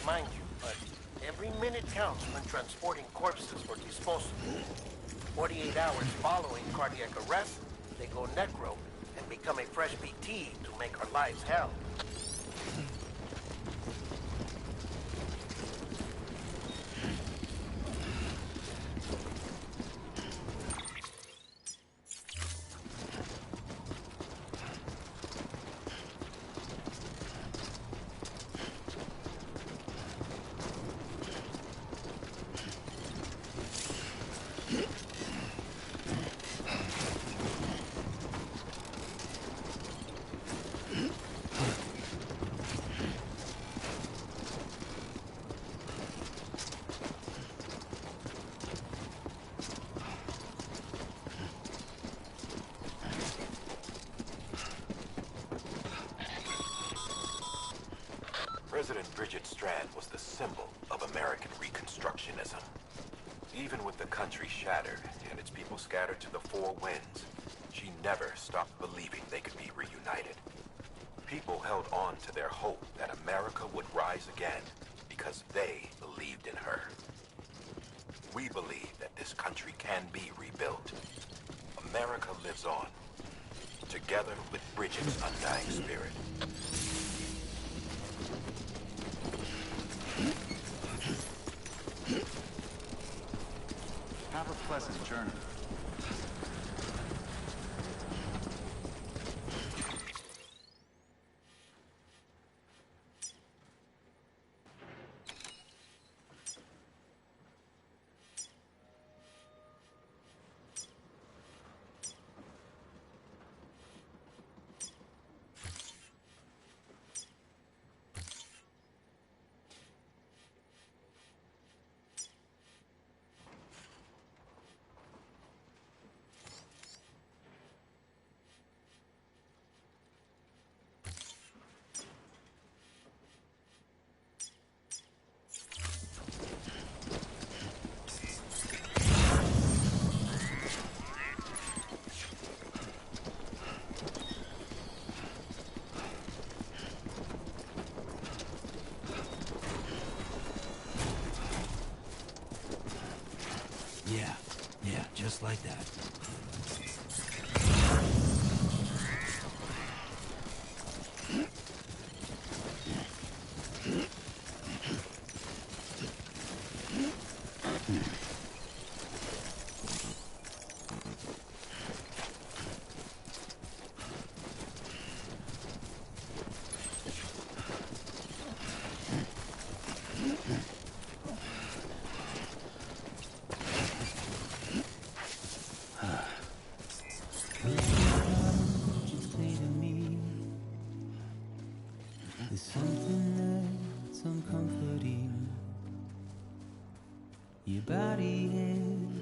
mind you, but every minute counts when transporting corpses for disposal. 48 hours following cardiac arrest, they go necro and become a fresh BT to make our lives hell. President Bridget Strand was the symbol of American Reconstructionism. Even with the country shattered and its people scattered to the four winds, she never stopped believing they could be reunited. People held on to their hope that America would rise again because they believed in her. We believe that this country can be rebuilt. America lives on, together with Bridget's undying spirit. Have a pleasant journey. Yeah, just like that. There's something that's uncomforting. Your body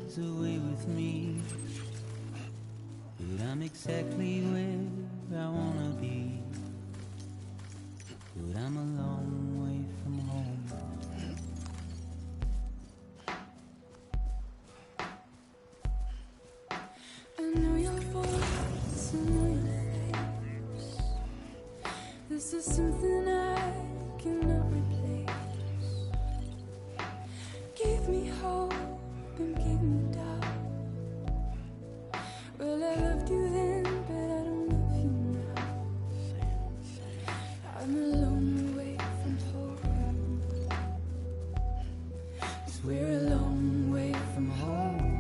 is away with me, but I'm exactly where I wanna be. But I'm a long way from home. I know your voice, I know your face. This is something I cannot replace. Give me hope and give me doubt. Well, I loved you then, but I don't love you now. I'm a long way from home. 'Cause we're a long way from home.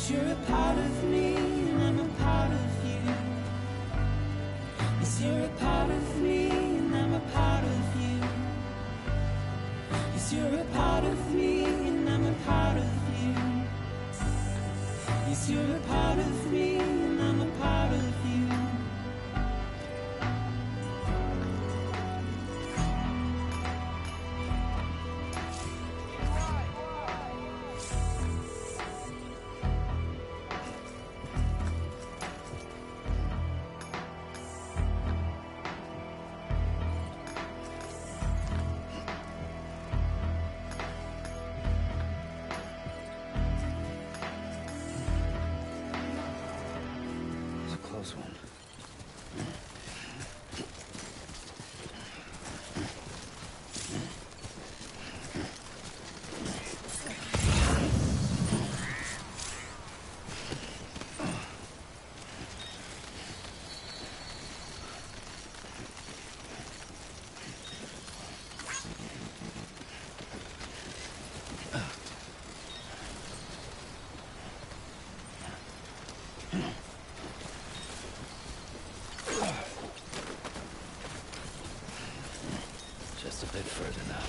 you're a part of me and I'm a part of you. Yes, you're a part of me and I'm a part of you. Yes, you're a part of me and I'm a part of you. Yes, you're a part of me and I'm a part of you. It's a close one. Just a bit further now.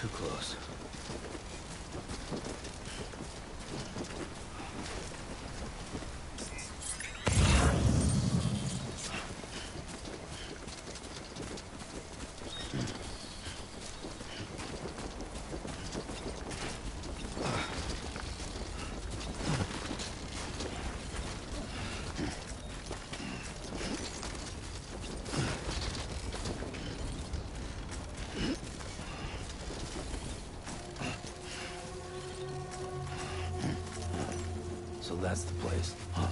Too close. So that's the place, huh?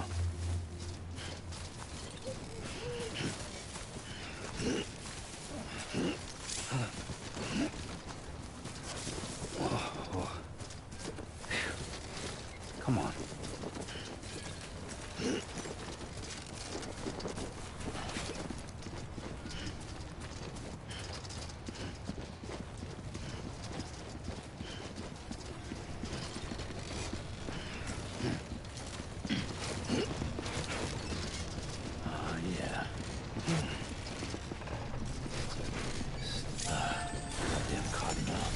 Come on. Yeah. Goddamn cottonmouth.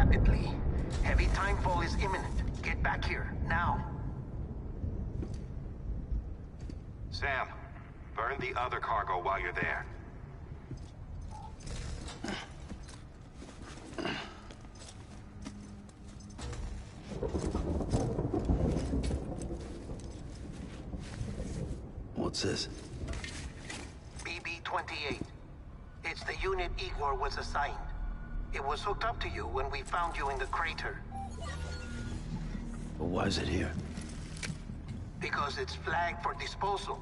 rapidly. Heavy timefall is imminent. Get back here, now. Sam, burn the other cargo while you're there. What's this? BB-28. It's the unit Igor was assigned. It was hooked up to you when we found you in the crater. But why is it here? Because it's flagged for disposal.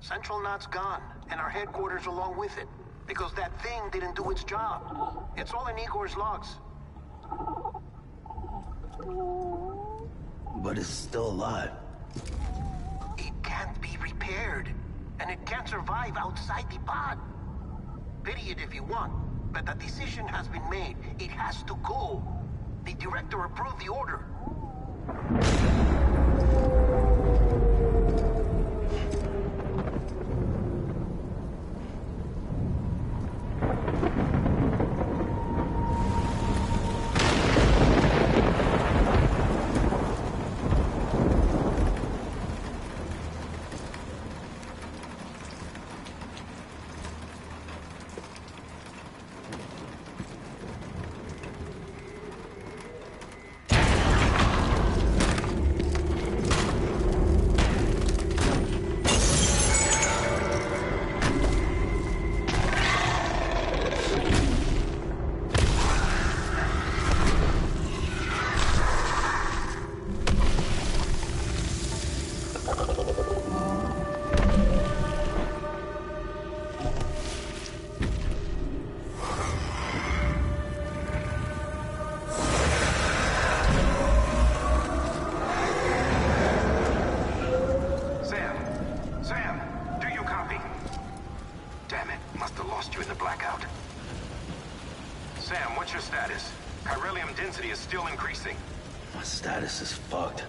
Central Knot's gone, and our headquarters along with it. Because that thing didn't do its job. It's all in Igor's logs. But it's still alive. It can't be repaired, and it can't survive outside the pod. Pity it if you want, but the decision has been made. It has to go. The director approved the order. My status is fucked.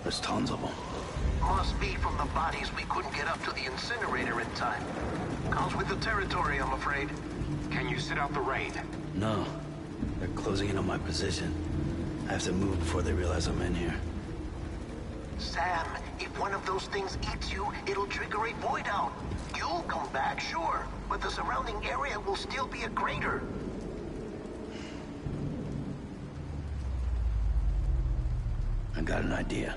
There's tons of them. Must be from the bodies we couldn't get up to the incinerator in time. Comes with the territory, I'm afraid. Can you sit out the rain? No. They're closing in on my position. I have to move before they realize I'm in here. Sam, if one of those things eats you, it'll trigger a void out. You'll come back, sure, but the surrounding area will still be a crater. I got an idea.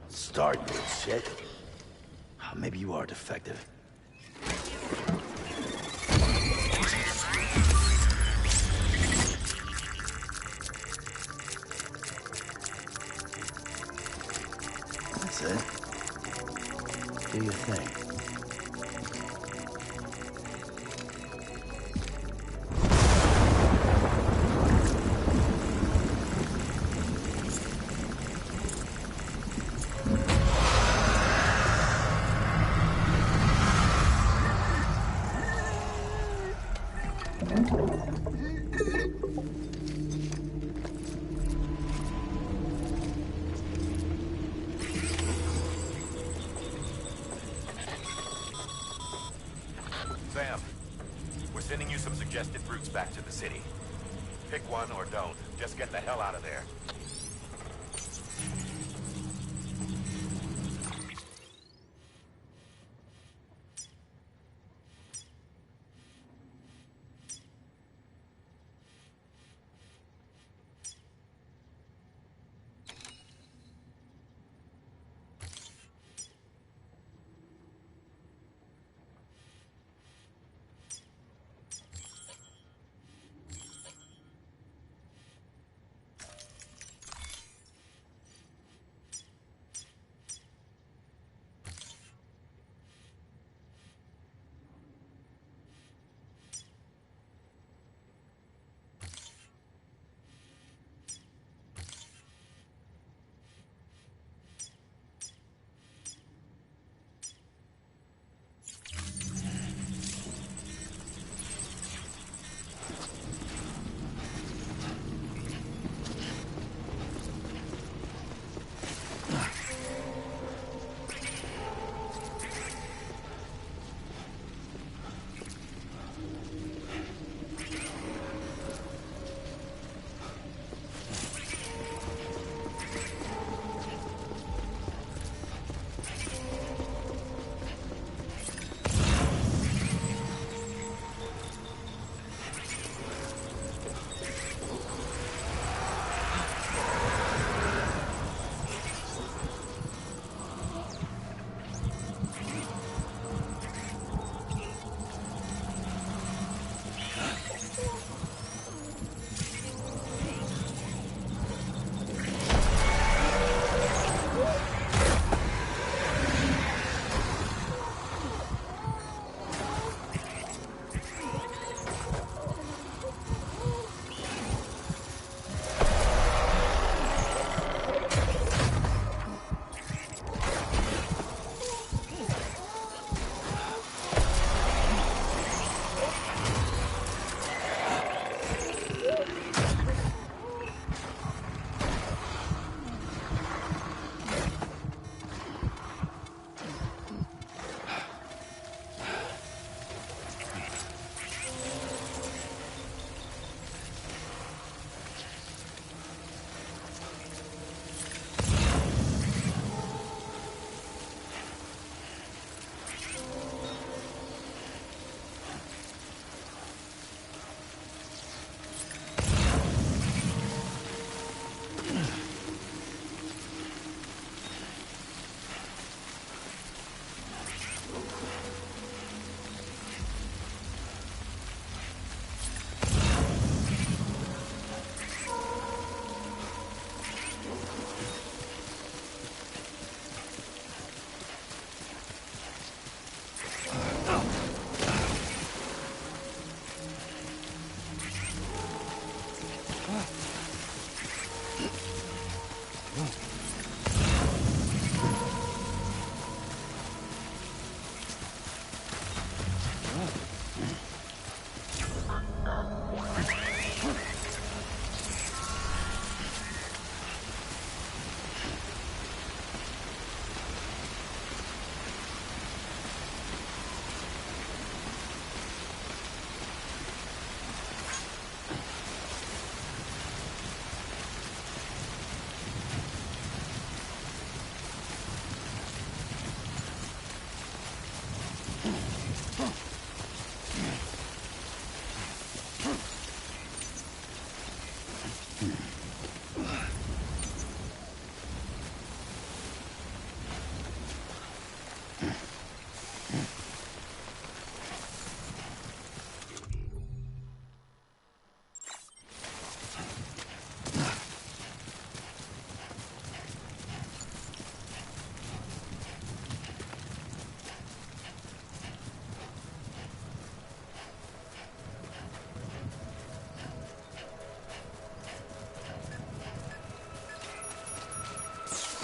Start, you shit. Maybe you are defective. That's it. Do your thing. Sam, we're sending you some suggested routes back to the city. Pick one or don't. Just get the hell out of there.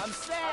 I'm Sam!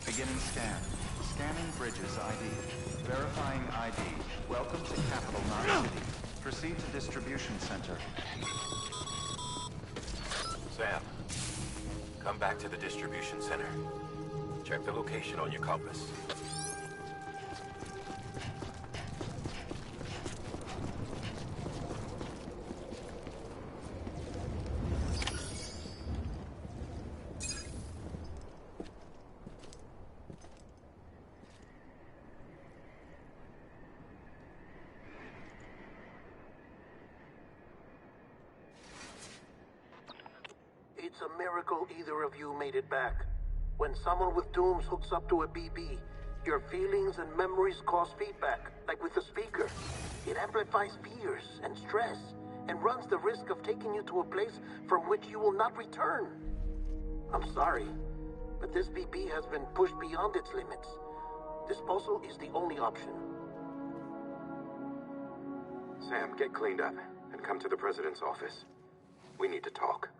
Beginning scan. Scanning Bridges ID. Verifying ID. Welcome to Capital 9 City. Proceed to distribution center. Sam, come back to the distribution center. Check the location on your compass. It's a miracle either of you made it back. When someone with dooms hooks up to a BB, your feelings and memories cause feedback, like with the speaker. It amplifies fears and stress, and runs the risk of taking you to a place from which you will not return. I'm sorry, but this BB has been pushed beyond its limits. Disposal is the only option. Sam, get cleaned up and come to the president's office. We need to talk.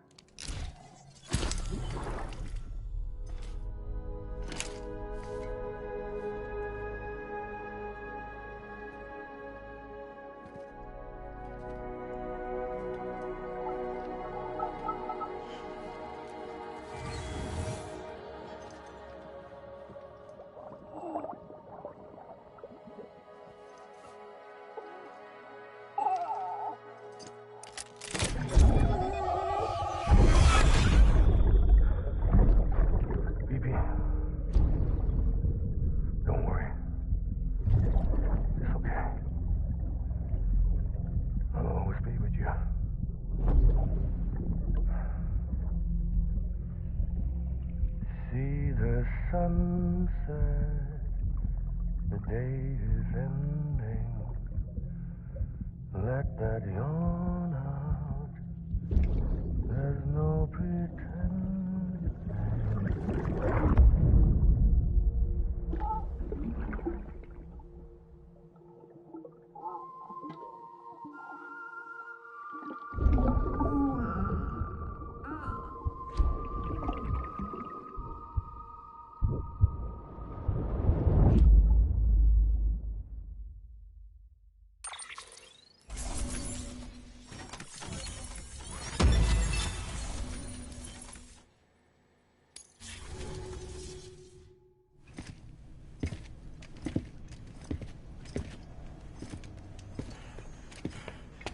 Sunset, the day is ending. Let that yawn out. There's no pretending.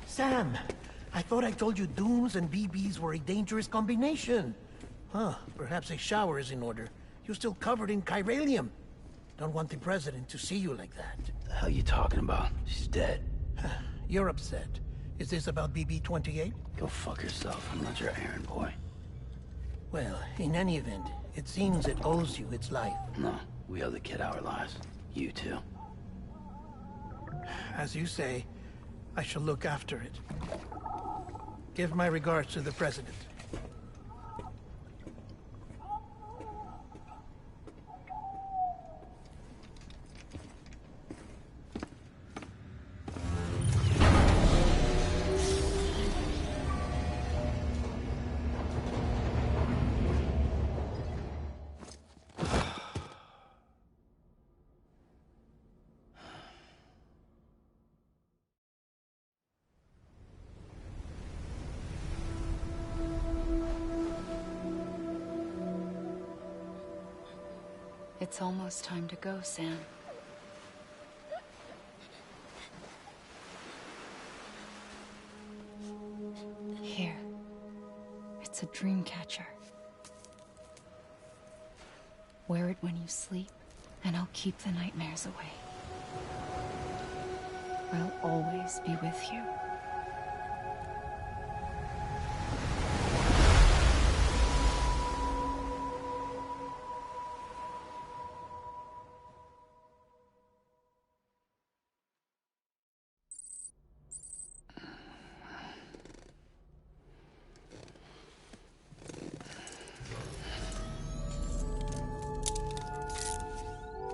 Sam, I thought I told you dooms and BBs were a dangerous combination. Huh, perhaps a shower is in order. You're still covered in chiralium. Don't want the president to see you like that. The hell you talking about? She's dead. You're upset. Is this about BB-28? Go fuck yourself. I'm not your errand boy. Well, in any event, it seems it owes you its life. No, we owe the kid our lives. You too. As you say, I shall look after it. Give my regards to the president. It's almost time to go, Sam. Here. It's a dream catcher. Wear it when you sleep, and I'll keep the nightmares away. I'll always be with you.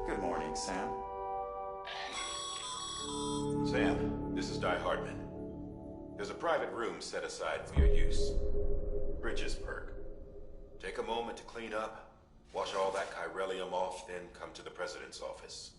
Good morning, Sam. Sam, this is Di Hardman. There's a private room set aside for your use. Bridges perk. Take a moment to clean up, wash all that chiralium off, then come to the president's office.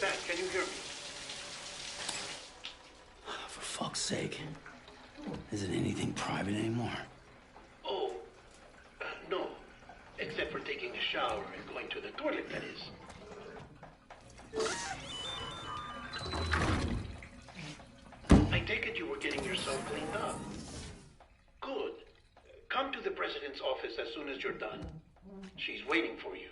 Sam, can you hear me? For fuck's sake. Isn't anything private anymore? Oh, no. Except for taking a shower and going to the toilet, that is. I take it you were getting yourself cleaned up. Good. Come to the president's office as soon as you're done. She's waiting for you.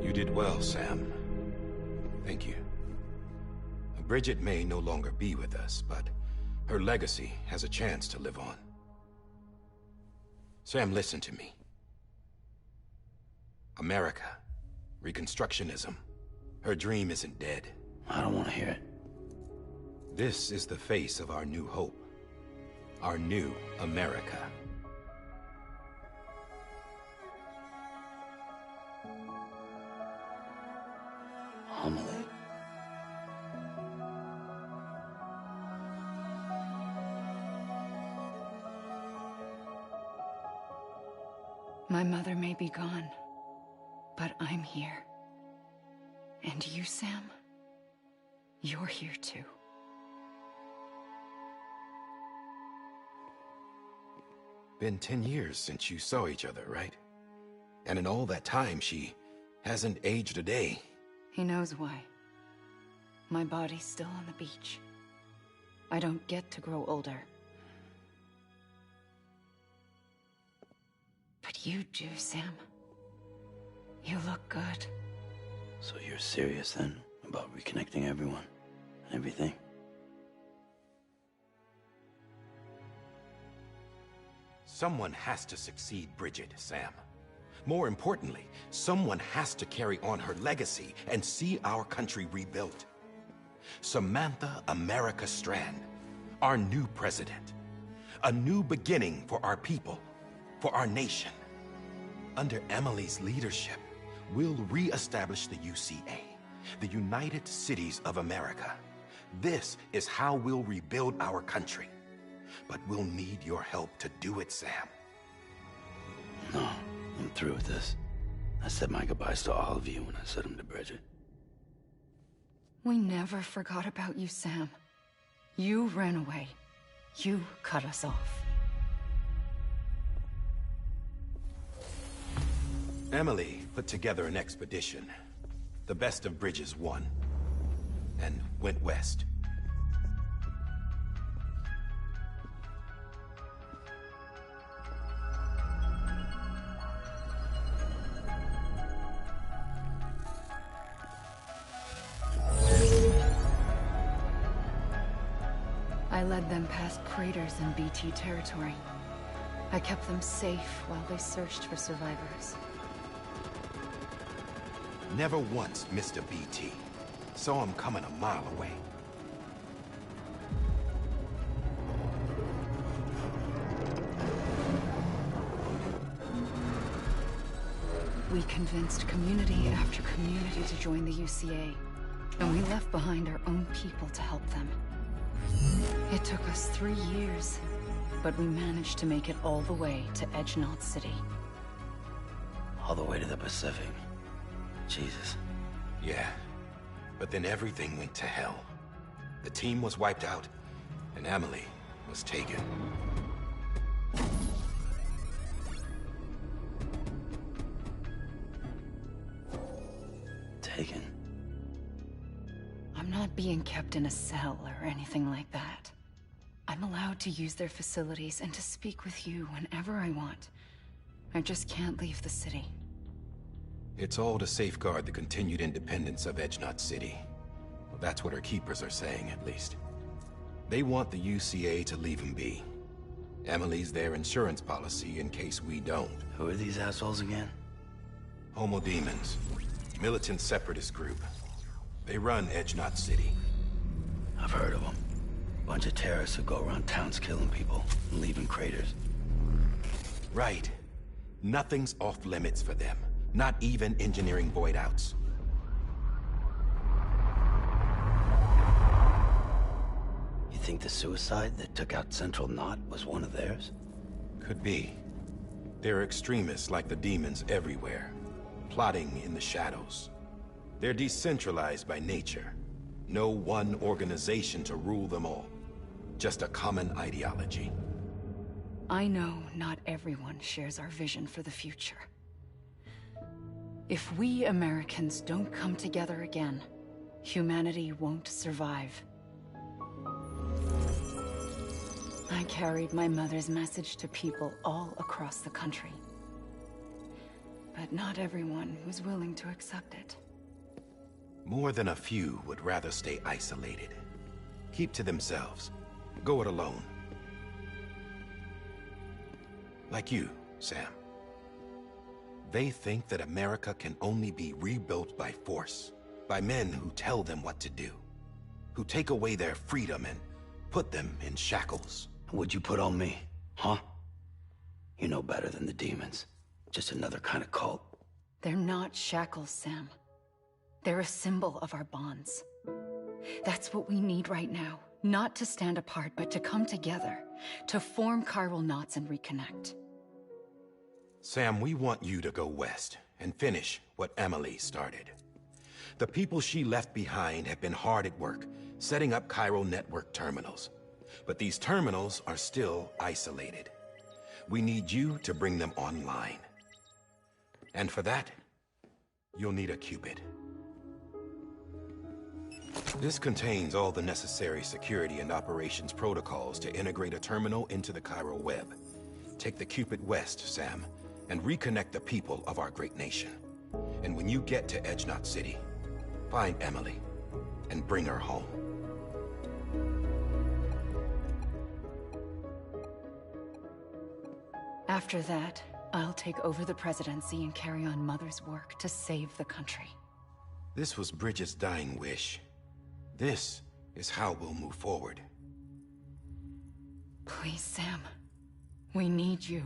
You did well, Sam. Thank you. Bridget may no longer be with us, but her legacy has a chance to live on. Sam, listen to me. America, Reconstructionism, her dream isn't dead. I don't want to hear it. This is the face of our new hope. Our new America. Amelie. My mother may be gone, but I'm here. And you, Sam, you're here too. Been 10 years since you saw each other, right? And in all that time, she hasn't aged a day. He knows why. My body's still on the beach. I don't get to grow older. But you do, Sam. You look good. So you're serious then about reconnecting everyone and everything? Someone has to succeed Bridget, Sam. More importantly, someone has to carry on her legacy and see our country rebuilt. Samantha America Strand, our new president. A new beginning for our people, for our nation. Under Emily's leadership, we'll re-establish the UCA, the United Cities of America. This is how we'll rebuild our country. But we'll need your help to do it, Sam. No, I'm through with this. I said my goodbyes to all of you when I said them to Bridget. We never forgot about you, Sam. You ran away. You cut us off. Emily put together an expedition. The best of Bridges won. And went west. I led them past craters in BT territory. I kept them safe while they searched for survivors. Never once missed a BT. Saw him coming a mile away. We convinced community after community to join the UCA, and we left behind our own people to help them. It took us 3 years, but we managed to make it all the way to Edgenot City. All the way to the Pacific. Jesus. Yeah, but then everything went to hell. The team was wiped out, and Emily was taken. Taken? I'm not being kept in a cell or anything like that. I'm allowed to use their facilities and to speak with you whenever I want. I just can't leave the city. It's all to safeguard the continued independence of Edgenot City. Well, that's what her keepers are saying, at least. They want the UCA to leave them be. Emily's their insurance policy in case we don't. Who are these assholes again? Homo Demons. Militant separatist group. They run Edgenot City. I've heard of them. Bunch of terrorists who go around towns killing people and leaving craters. Right. Nothing's off limits for them. Not even engineering void outs. You think the suicide that took out Central Knot was one of theirs? Could be. There are extremists like the demons everywhere, plotting in the shadows. They're decentralized by nature. No one organization to rule them all. Just a common ideology. I know not everyone shares our vision for the future. If we Americans don't come together again, humanity won't survive. I carried my mother's message to people all across the country. But not everyone was willing to accept it. More than a few would rather stay isolated. Keep to themselves. go it alone. Like you, Sam. They think that America can only be rebuilt by force, by men who tell them what to do, who take away their freedom and put them in shackles. What'd you put on me, huh? You know better than the demons. Just another kind of cult. They're not shackles, Sam. They're a symbol of our bonds. That's what we need right now. Not to stand apart, but to come together. To form chiral knots and reconnect. Sam, we want you to go west and finish what Emily started. The people she left behind have been hard at work, setting up chiral network terminals. But these terminals are still isolated. We need you to bring them online. And for that, you'll need a qubit. This contains all the necessary security and operations protocols to integrate a terminal into the chiral web. Take the qubit west, Sam, and reconnect the people of our great nation. And when you get to Edge Knot City, find Emily and bring her home. After that, I'll take over the presidency and carry on Mother's work to save the country. This was Bridget's dying wish. This is how we'll move forward. Please, Sam. We need you.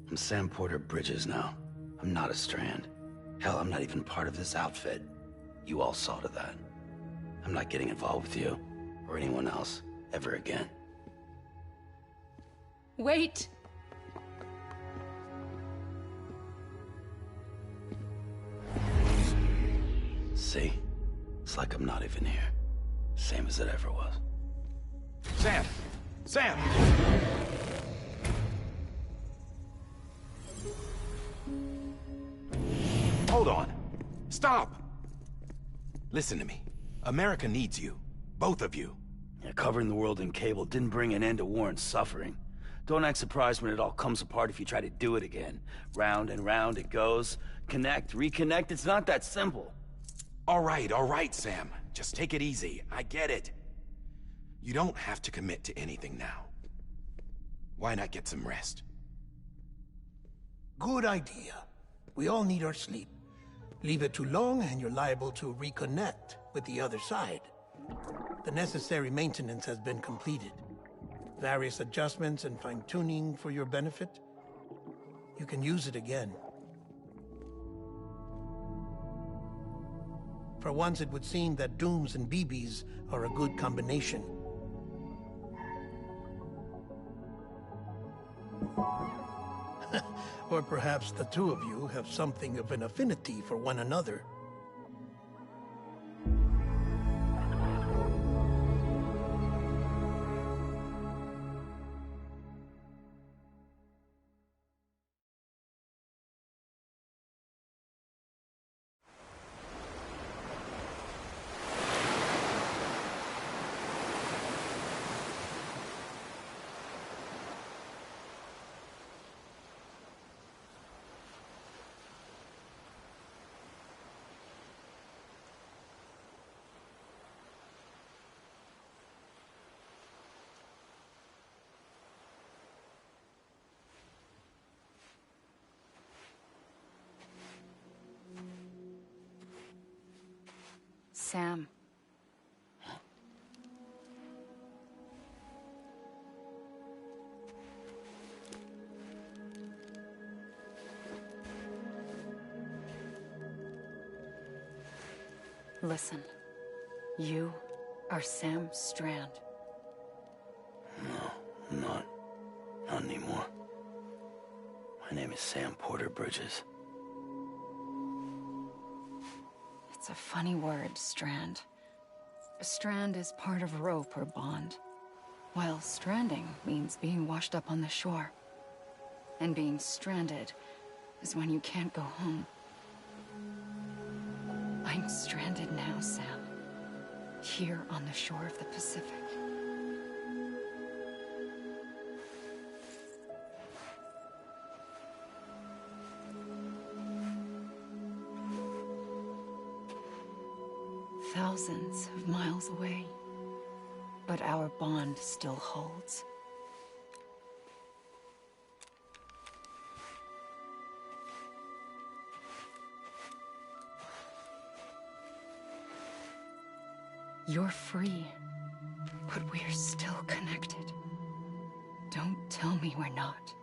I'm Sam Porter Bridges now. I'm not a Strand. Hell, I'm not even part of this outfit. You all saw to that. I'm not getting involved with you, or anyone else, ever again. Wait! See? It's like I'm not even here. Same as it ever was. Sam! Sam! Hold on. Stop! Listen to me. America needs you. Both of you. Yeah, covering the world in cable didn't bring an end to war and suffering. Don't act surprised when it all comes apart if you try to do it again. Round and round it goes. Connect, reconnect, it's not that simple. All right, Sam. Just take it easy. I get it. You don't have to commit to anything now. Why not get some rest? Good idea. We all need our sleep. Leave it too long and you're liable to reconnect with the other side. The necessary maintenance has been completed. Various adjustments and fine-tuning for your benefit. You can use it again. For once, it would seem that Dooms and BBs are a good combination. Or perhaps the two of you have something of an affinity for one another. Sam. Listen. You are Sam Strand. No, I'm not. Not anymore. My name is Sam Porter Bridges. It's a funny word, Strand. A strand is part of rope or bond, while stranding means being washed up on the shore. And being stranded is when you can't go home. I'm stranded now, Sam. Here on the shore of the Pacific. Thousands of miles away. But our bond still holds. You're free, but we're still connected. Don't tell me we're not.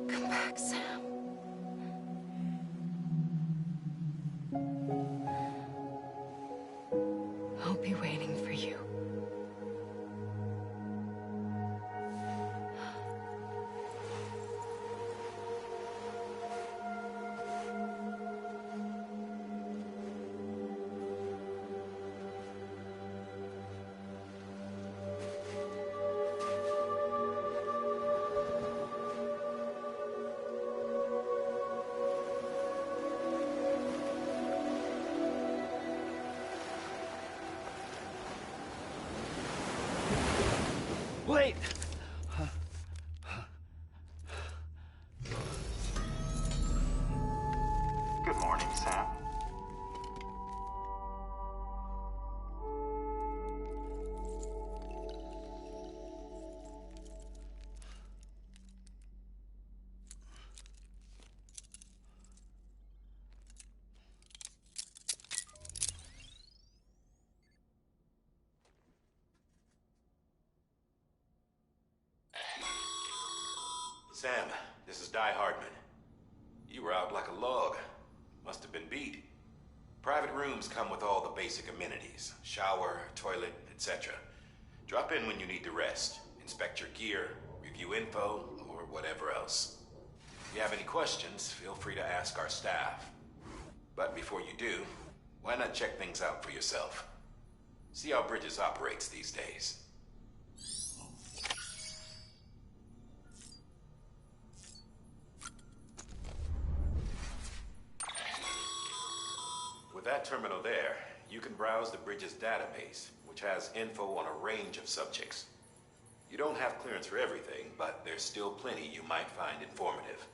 Come back, Sam. I'll be waiting for you. Wait! Good morning, Sam. Sam, this is Di Hardman. You were out like a log. Must have been beat. Private rooms come with all the basic amenities. Shower, toilet, etc. Drop in when you need to rest. Inspect your gear, review info, or whatever else. If you have any questions, feel free to ask our staff. But before you do, why not check things out for yourself? See how Bridges operates these days. With that terminal there, you can browse the Bridges database, which has info on a range of subjects. You don't have clearance for everything, but there's still plenty you might find informative.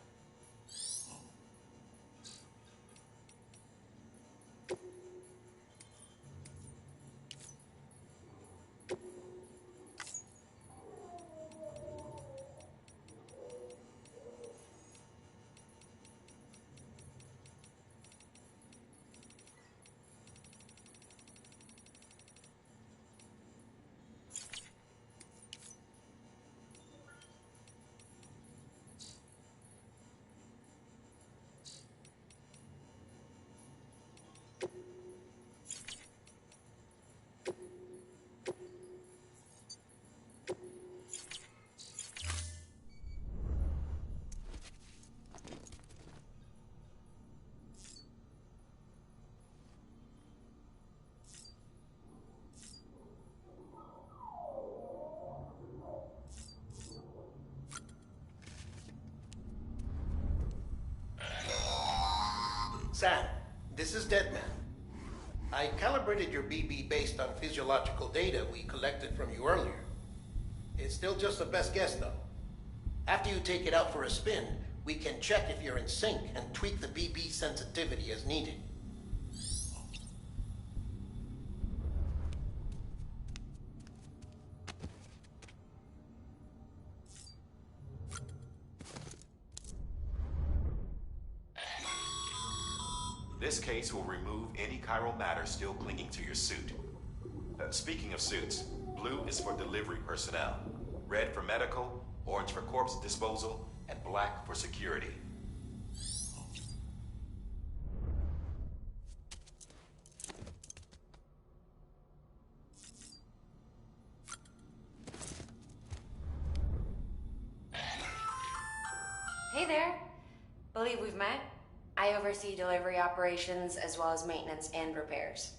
Sam, this is Deadman. I calibrated your BB based on physiological data we collected from you earlier. It's still just a best guess, though. After you take it out for a spin, we can check if you're in sync and tweak the BB sensitivity as needed. This case will remove any chiral matter still clinging to your suit. Speaking of suits, blue is for delivery personnel, red for medical, orange for corpse disposal, and black for security. Hey there. Believe we've met. I oversee delivery operations as well as maintenance and repairs.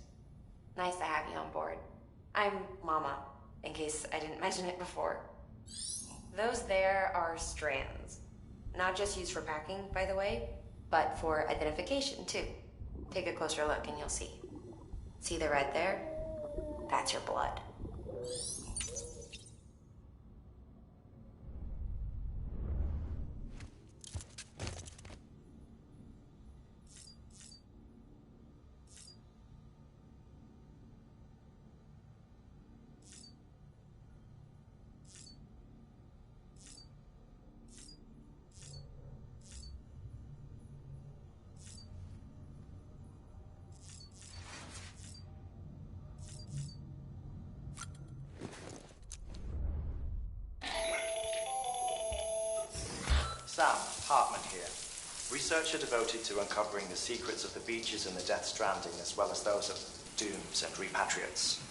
Nice to have you on board. I'm Mama, in case I didn't mention it before. Those there are strands. Not just used for packing, by the way, but for identification, too. Take a closer look and you'll see. See the red there? That's your blood. Sam, Hartman here. Researcher devoted to uncovering the secrets of the beaches and the Death Stranding, as well as those of dooms and repatriates.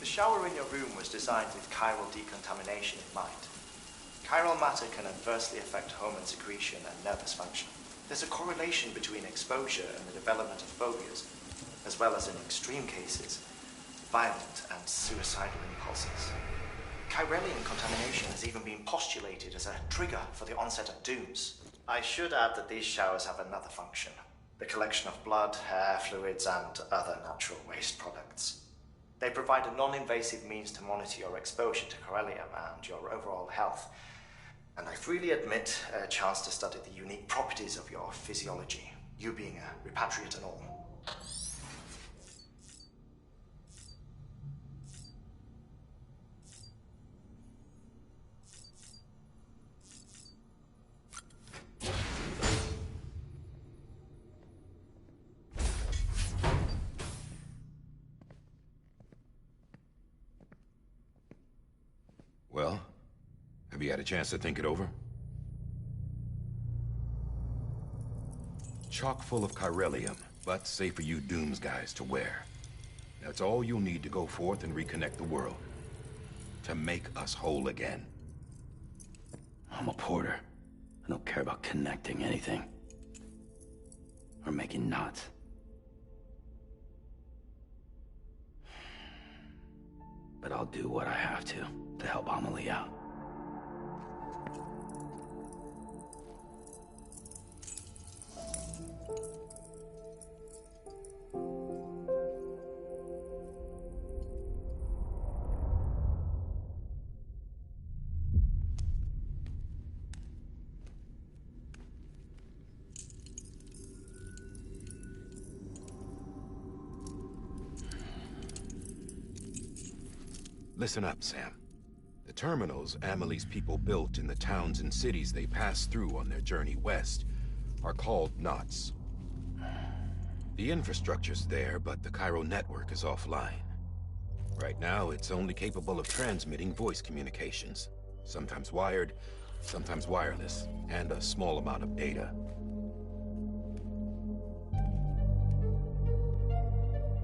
The shower in your room was designed with chiral decontamination in mind. Chiral matter can adversely affect hormone secretion and nervous function. There's a correlation between exposure and the development of phobias, as well as in extreme cases, violent and suicidal impulses. Chiralian contamination has even been postulated as a trigger for the onset of dooms. I should add that these showers have another function: the collection of blood, hair, fluids, and other natural waste products. They provide a non-invasive means to monitor your exposure to chiralium and your overall health. And I freely admit a chance to study the unique properties of your physiology, you being a repatriate and all. Well, have you had a chance to think it over? Chock full of chiralium, but safe for you Dooms guys to wear. That's all you'll need to go forth and reconnect the world. To make us whole again. I'm a porter. I don't care about connecting anything. Or making knots. But I'll do what I have to help Amelie out. Listen up, Sam. The terminals Amelie's people built in the towns and cities they passed through on their journey west are called knots. The infrastructure's there, but the chiral network is offline. Right now, it's only capable of transmitting voice communications. Sometimes wired, sometimes wireless, and a small amount of data.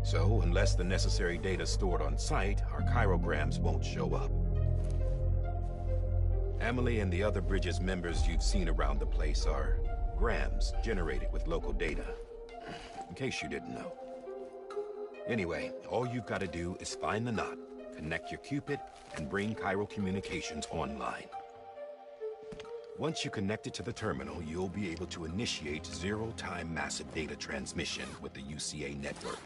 So, unless the necessary data stored on site, our chirograms won't show up. Amelie and the other Bridges members you've seen around the place are grams generated with local data. In case you didn't know. Anyway, all you've got to do is find the knot, connect your Cupid, and bring chiral communications online. Once you connect it to the terminal, you'll be able to initiate zero-time massive data transmission with the UCA network.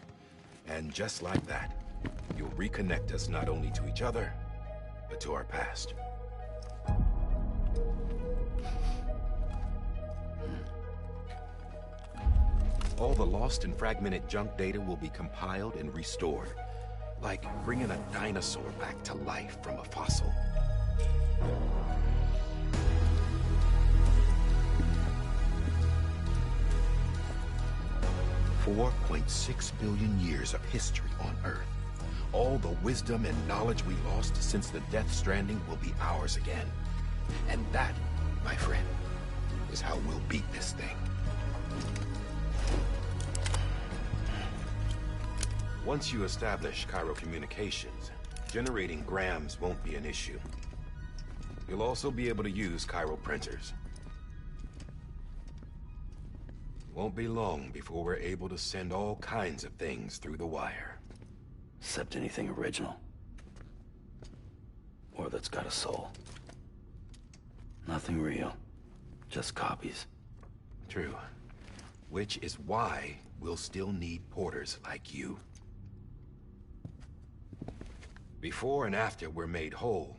And just like that, you'll reconnect us not only to each other, but to our past. All the lost and fragmented junk data will be compiled and restored, like bringing a dinosaur back to life from a fossil. $4.6 billion years of history on Earth. All the wisdom and knowledge we lost since the Death Stranding will be ours again. And that, my friend, is how we'll beat this thing. Once you establish chiral communications, generating grams won't be an issue. You'll also be able to use chiral printers. Won't be long before we're able to send all kinds of things through the wire. Except anything original. Or that's got a soul. Nothing real. just copies. True. Which is why we'll still need porters like you. Before and after we're made whole,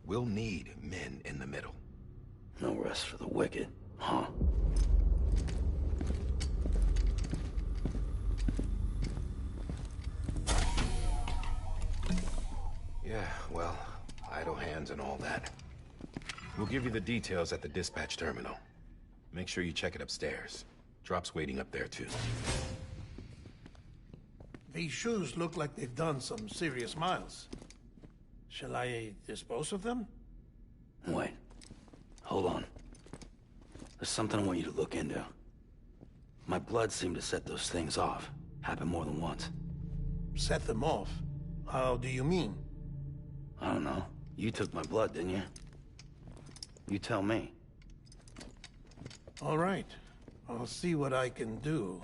we'll need men in the middle. No rest for the wicked, huh? Yeah, well, idle hands and all that. We'll give you the details at the dispatch terminal. Make sure you check it upstairs. Drop's waiting up there, too. These shoes look like they've done some serious miles. Shall I dispose of them? Wait. Hold on. There's something I want you to look into. My blood seemed to set those things off. Happened more than once. Set them off? How do you mean? I don't know. You took my blood, didn't you? You tell me. All right. I'll see what I can do.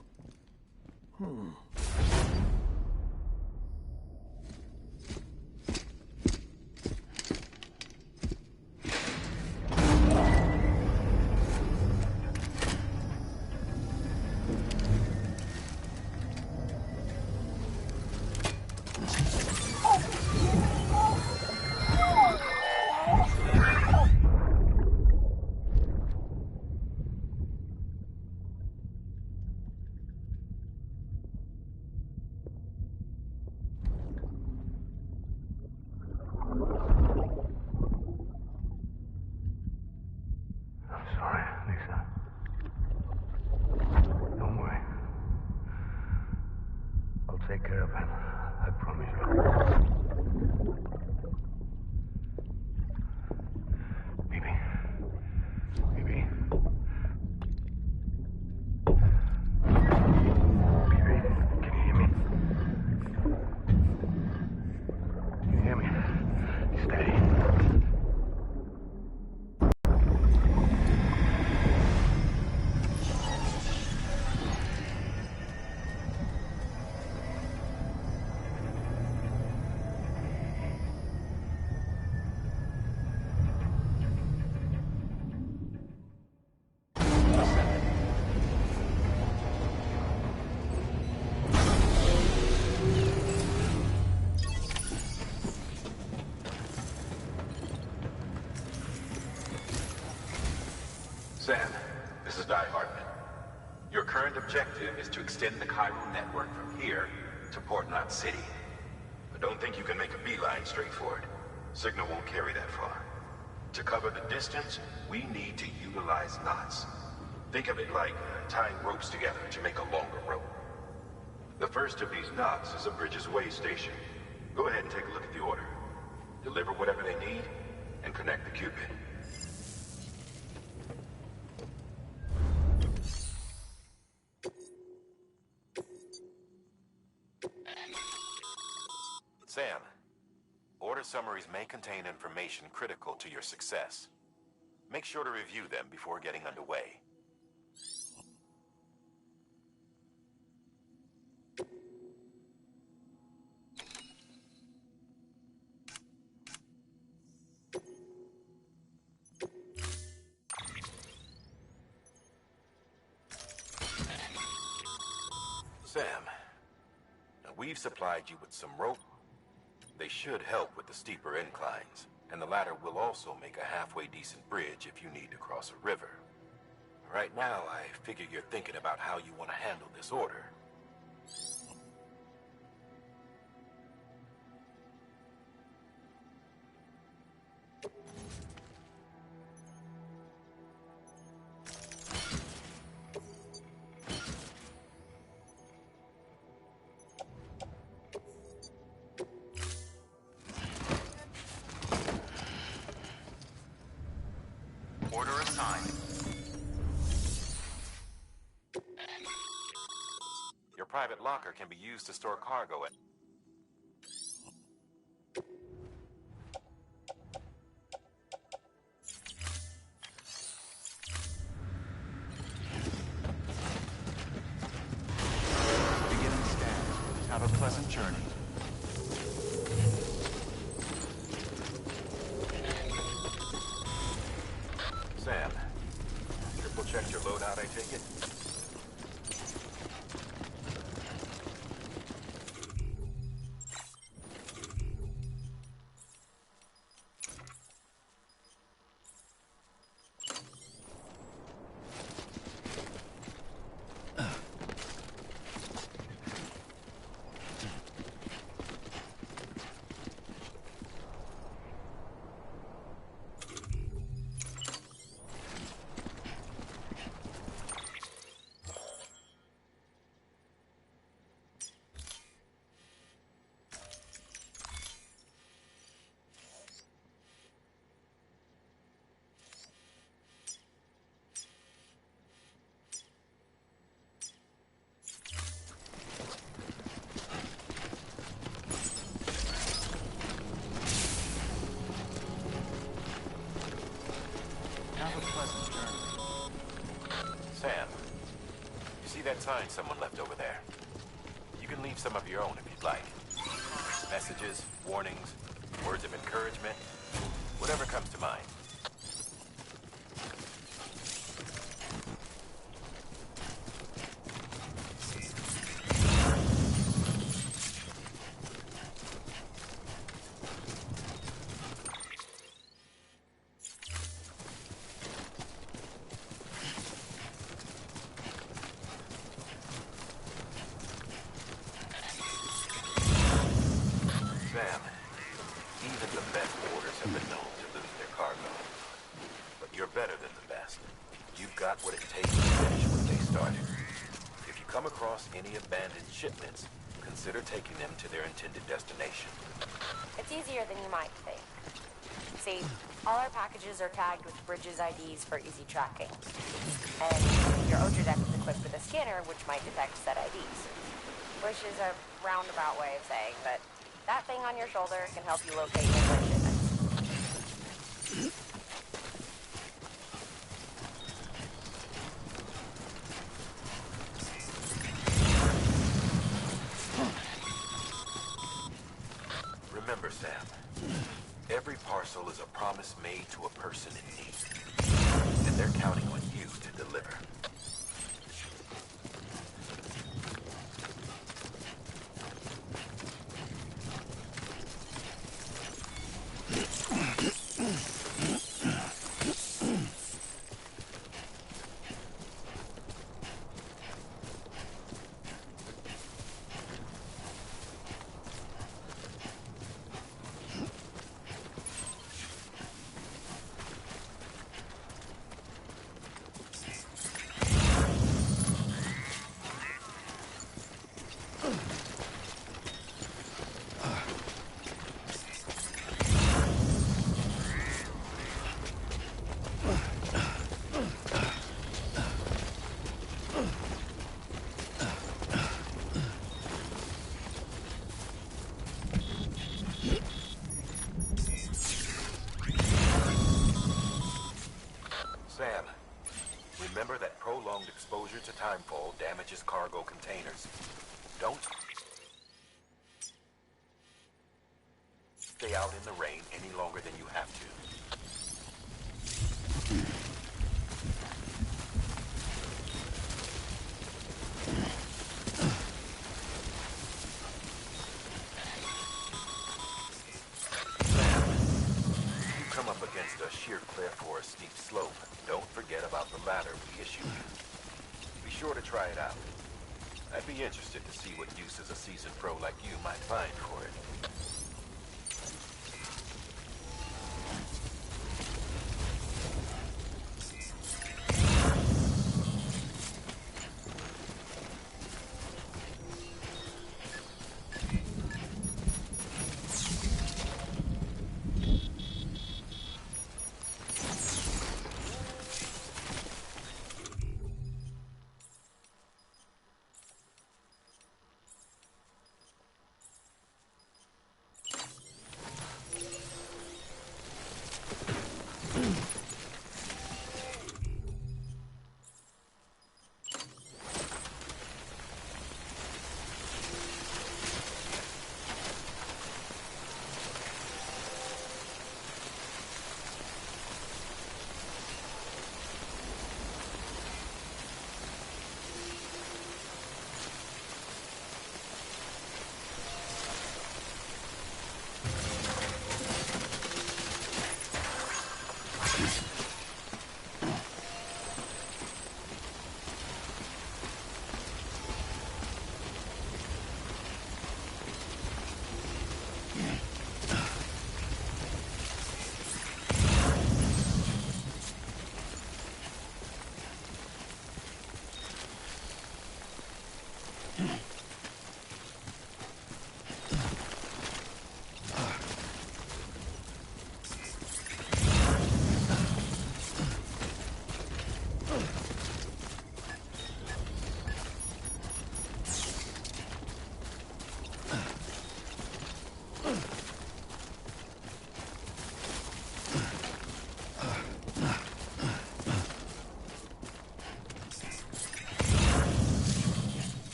I'm sorry, Lisa. Don't worry. I'll take care of him. I promise you. Maybe. Maybe. Baby, can you hear me? Can you hear me? Steady. Sam, this is Di Hartman. Your current objective is to extend the Cairo network from here to Port Knot City. But don't think you can make a beeline straight for it. Signal won't carry that far. To cover the distance, we need to utilize knots. Think of it like tying ropes together to make a longer rope. The first of these knots is a Bridges Way station. Go ahead and take a look at the order. Deliver whatever they need, and connect the Cupid. Sam, order summaries may contain information critical to your success. Make sure to review them before getting underway. Sam, we've supplied you with some rope. They should help with the steeper inclines, and the ladder will also make a halfway decent bridge if you need to cross a river. Right now, I figure you're thinking about how you want to handle this order. Order assigned. Your private locker can be used to store cargo at... Beginning scan. Have a pleasant journey. Sam, signs someone left over there. You can leave some of your own if you'd like. Messages, warnings, words of encouragement, whatever comes to mind. Sam, even the best boarders have been known to lose their cargo. But you're better than the best. You've got what it takes to finish what they started. If you come across any abandoned shipments, consider taking them to their intended destination. It's easier than you might think. See, all our packages are tagged with Bridges IDs for easy tracking. And your Ultra Deck is equipped with a scanner which might detect said IDs. Which is a roundabout way of saying, but that thing on your shoulder can help you locate your shipments. Remember, Sam, every parcel is a promise made to a person in need. And they're counting on you to deliver. Sam, remember that prolonged exposure to timefall damages cargo containers. Don't stay out in the rain any longer than you have to. Come up against a sheer cliff or a steep slope, don't forget about the ladder we issued you. Be sure to try it out. I'd be interested to see what uses a seasoned pro like you might find for it.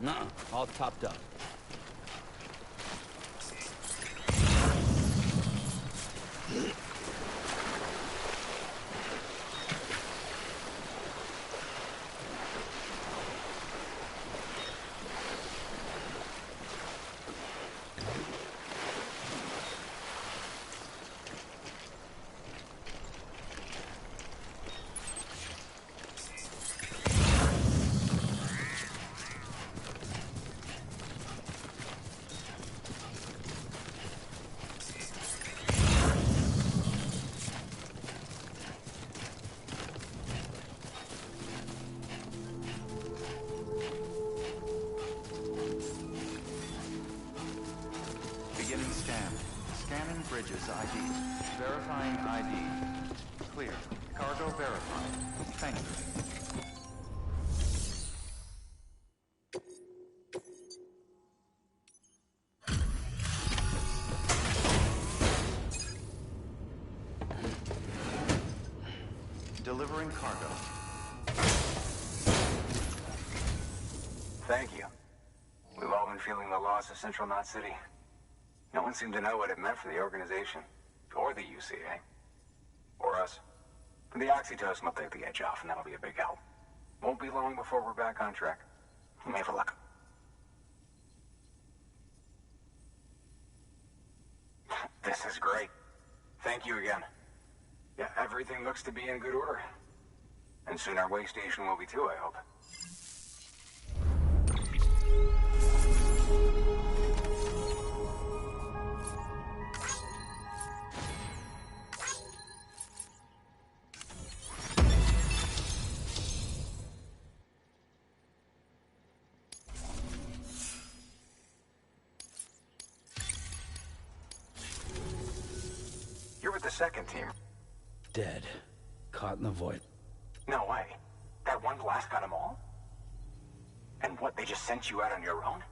Nuh-uh, all topped up. Beginning scan. Scanning bridges ID. Verifying ID. Clear. Cargo verified. Thank you. Delivering cargo. Thank you. We've all been feeling the loss of Central Knot City. No one seemed to know what it meant for the organization, or the UCA, or us. The oxytocin will take the edge off, and that'll be a big help. Won't be long before we're back on track. You may have a luck. This is great. Thank you again. Yeah, everything looks to be in good order. And soon our way station will be too, I hope. You're with the second team. Dead. Caught in the void. No way. That one blast got them all? And what, they just sent you out on your own?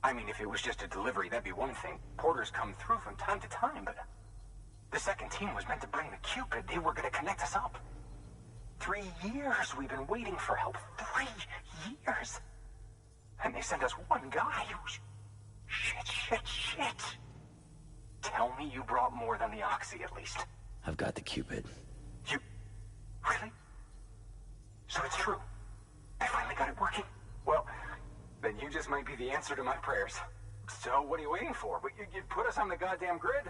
I mean, if it was just a delivery, that'd be one thing. Porters come through from time to time, but... The second team was meant to bring the Cupid. They were gonna connect us up. 3 years we've been waiting for help. 3 years! And they sent us one guy. Shit. Tell me you brought more than the Oxy, at least. I've got the Cupid. You... Really? So it's true. I finally got it working. Well, then you just might be the answer to my prayers. So what are you waiting for? You put us on the goddamn grid.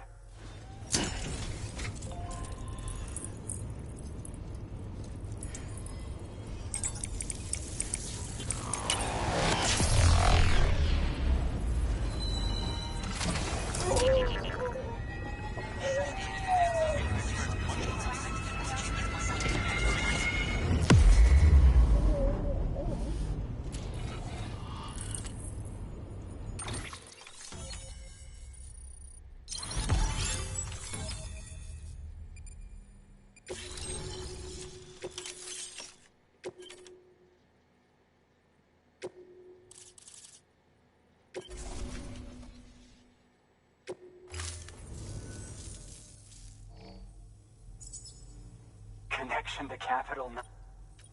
Connection to Capital.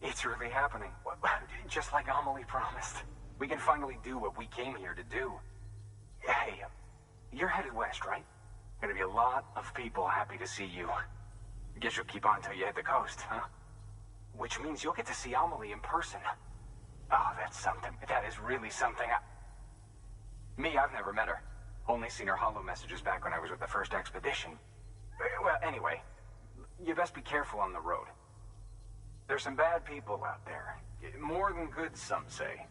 It's really happening. Just like Amelie promised. We can finally do what we came here to do. Hey, you're headed west, right? Gonna be a lot of people happy to see you. Guess you'll keep on till you hit the coast, huh? Which means you'll get to see Amelie in person. Oh, that's something. That is really something. Me, I've never met her. Only seen her holo messages back when I was with the first expedition. Well, anyway, you best be careful on the road. There's some bad people out there. More than good, some say.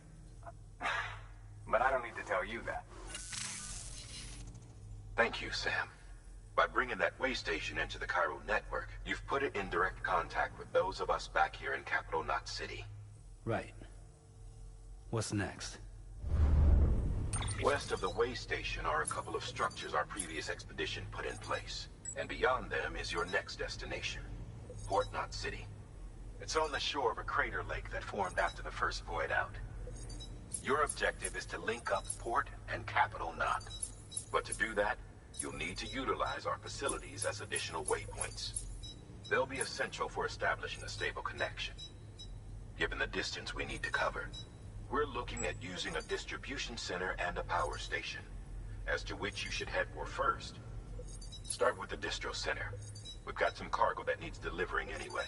But I don't need to tell you that. Thank you, Sam. By bringing that way station into the Cairo network, you've put it in direct contact with those of us back here in Capital Knot City. Right. What's next? West of the way station are a couple of structures our previous expedition put in place. And beyond them is your next destination, Port Knot City. It's on the shore of a crater lake that formed after the first void out. Your objective is to link up Port and Capital Knot. But to do that, you'll need to utilize our facilities as additional waypoints. They'll be essential for establishing a stable connection. Given the distance we need to cover, We're looking at using a distribution center and a power station, as to which you should head for first. Start with the distro center. We've got some cargo that needs delivering anyway.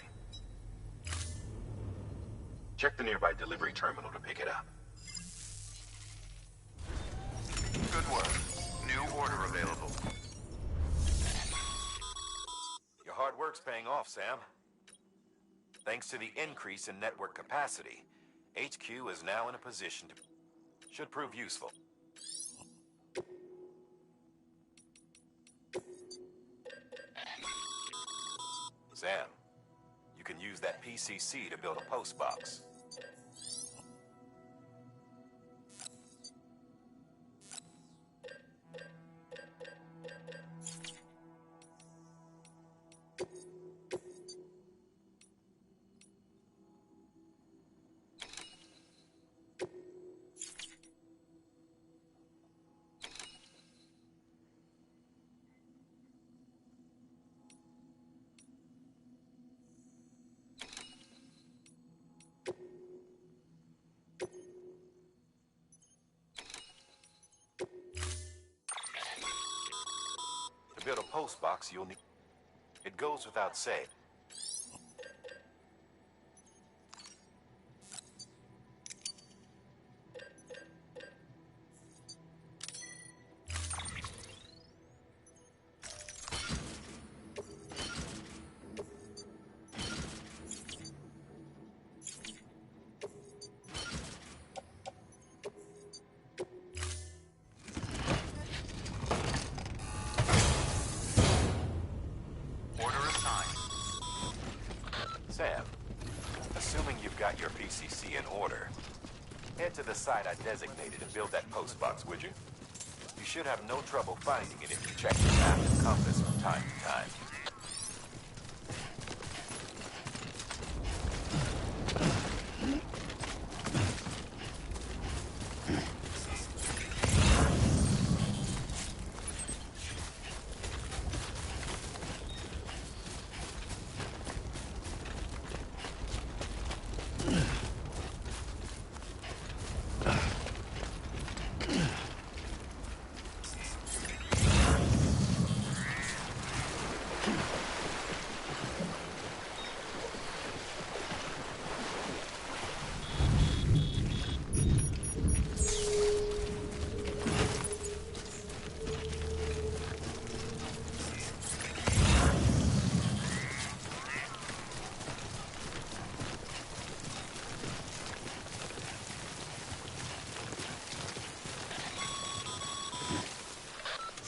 Check the nearby delivery terminal to pick it up. Good work. New order available. Your hard work's paying off, Sam. Thanks to the increase in network capacity, HQ is now in a position to... should prove useful. Sam, you can use that PCC to build a post box. To build a post box, you'll need... It goes without saying. Sam, assuming you've got your PCC in order, head to the site I designated and build that post box, would you? You should have no trouble finding it if you check your map and compass from time to time.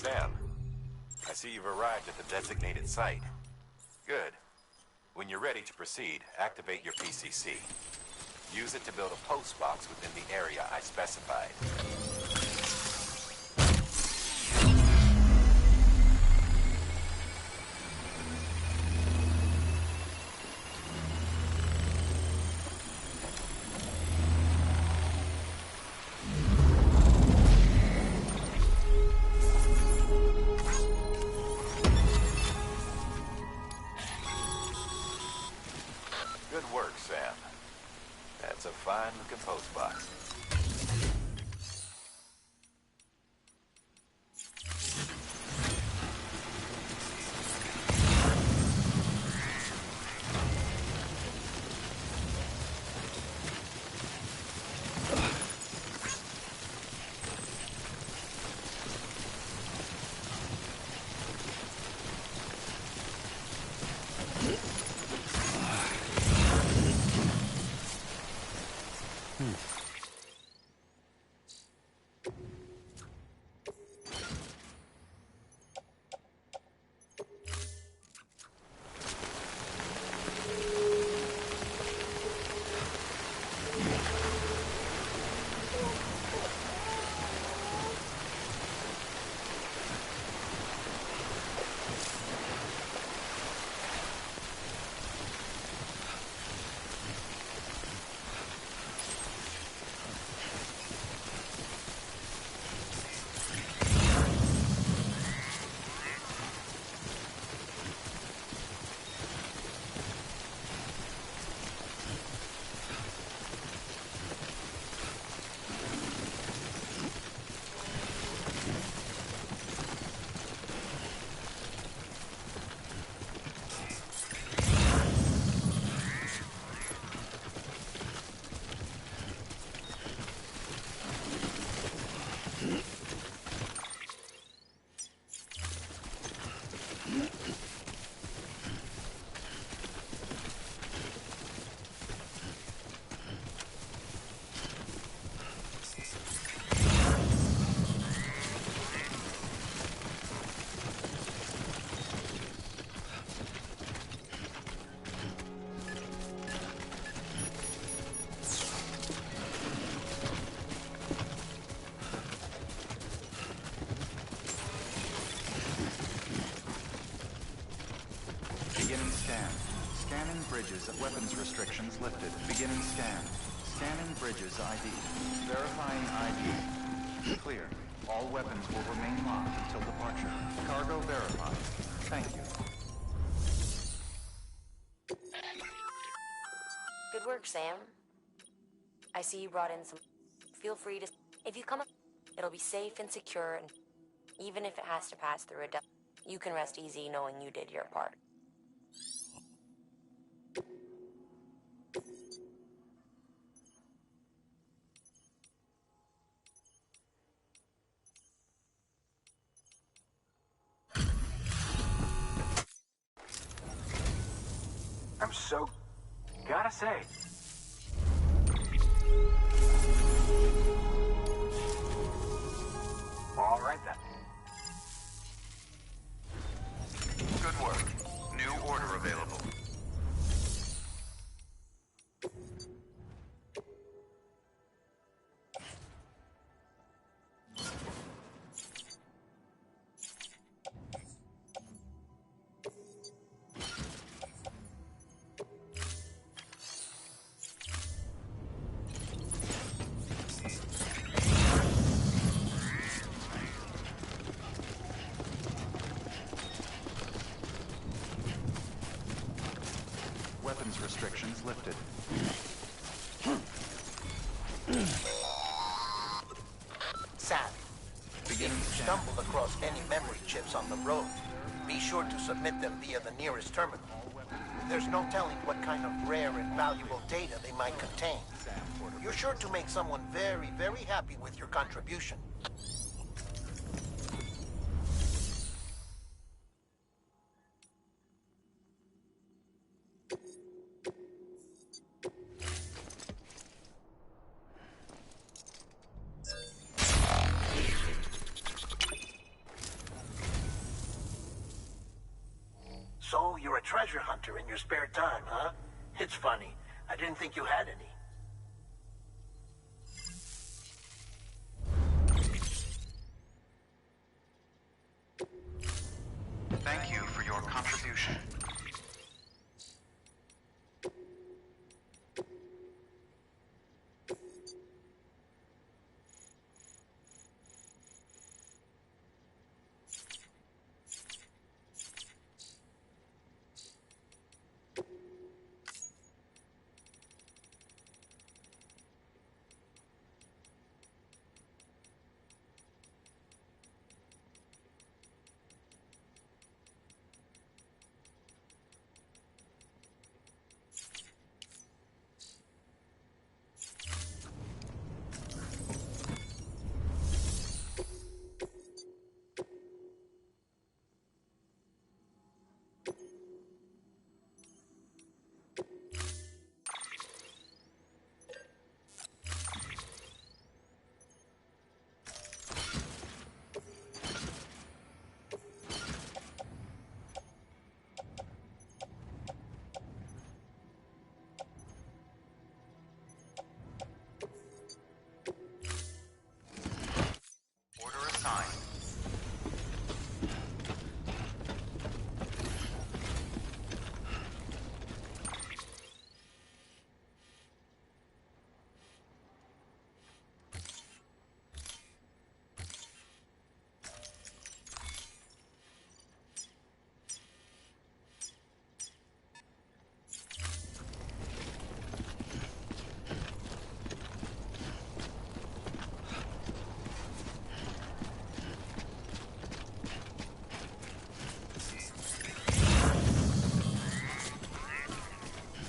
Sam, I see you've arrived at the designated site. Good. When you're ready to proceed, activate your PCC. Use it to build a post box within the area I specified. Good work, Sam. That's a fine-looking post box. bridges. Weapons restrictions lifted. Beginning scan. Scanning bridges ID. Verifying ID. Clear. All weapons will remain locked until departure. Cargo verified. Thank you. Good work, Sam. I see you brought in some... Feel free to... If you come up, it'll be safe and secure, and even if it has to pass through a dump, you can rest easy knowing you did your part. I'm so... gotta say... All right then. Good work. New order available. Weapons restrictions lifted. Sam, if you stumble across any memory chips on the road, be sure to submit them via the nearest terminal. There's no telling what kind of rare and valuable data they might contain. You're sure to make someone very, very happy with your contribution. So, you're a treasure hunter in your spare time, huh? It's funny. I didn't think you had any. Thank you for your contribution.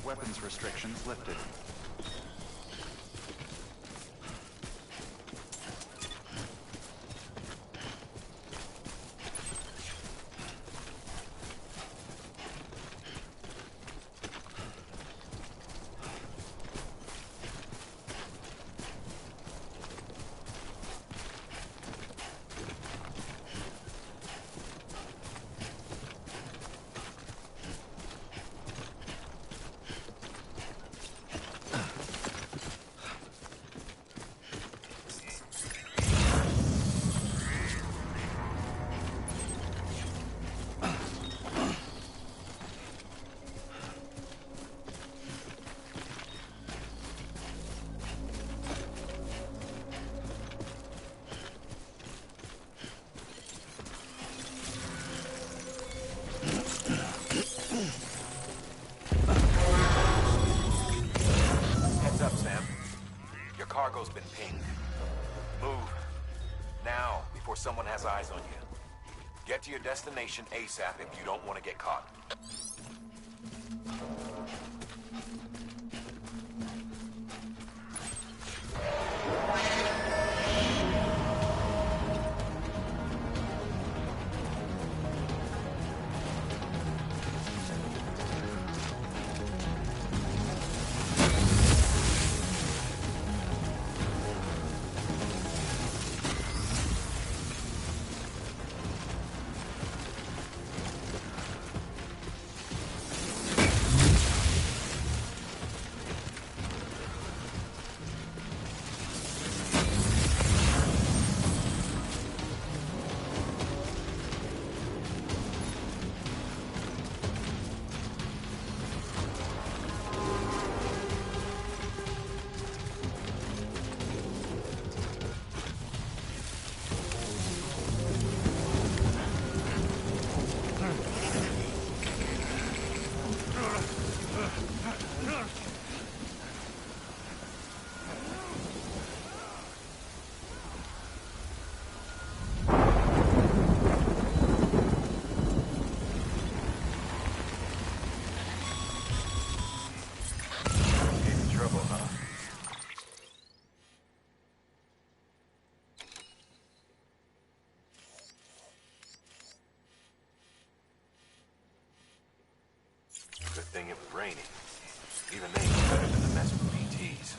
Weapons restrictions lifted. before someone has eyes on you. Get to your destination ASAP if you don't want to get caught. Good thing it was raining. Even they know better than to mess with BTs.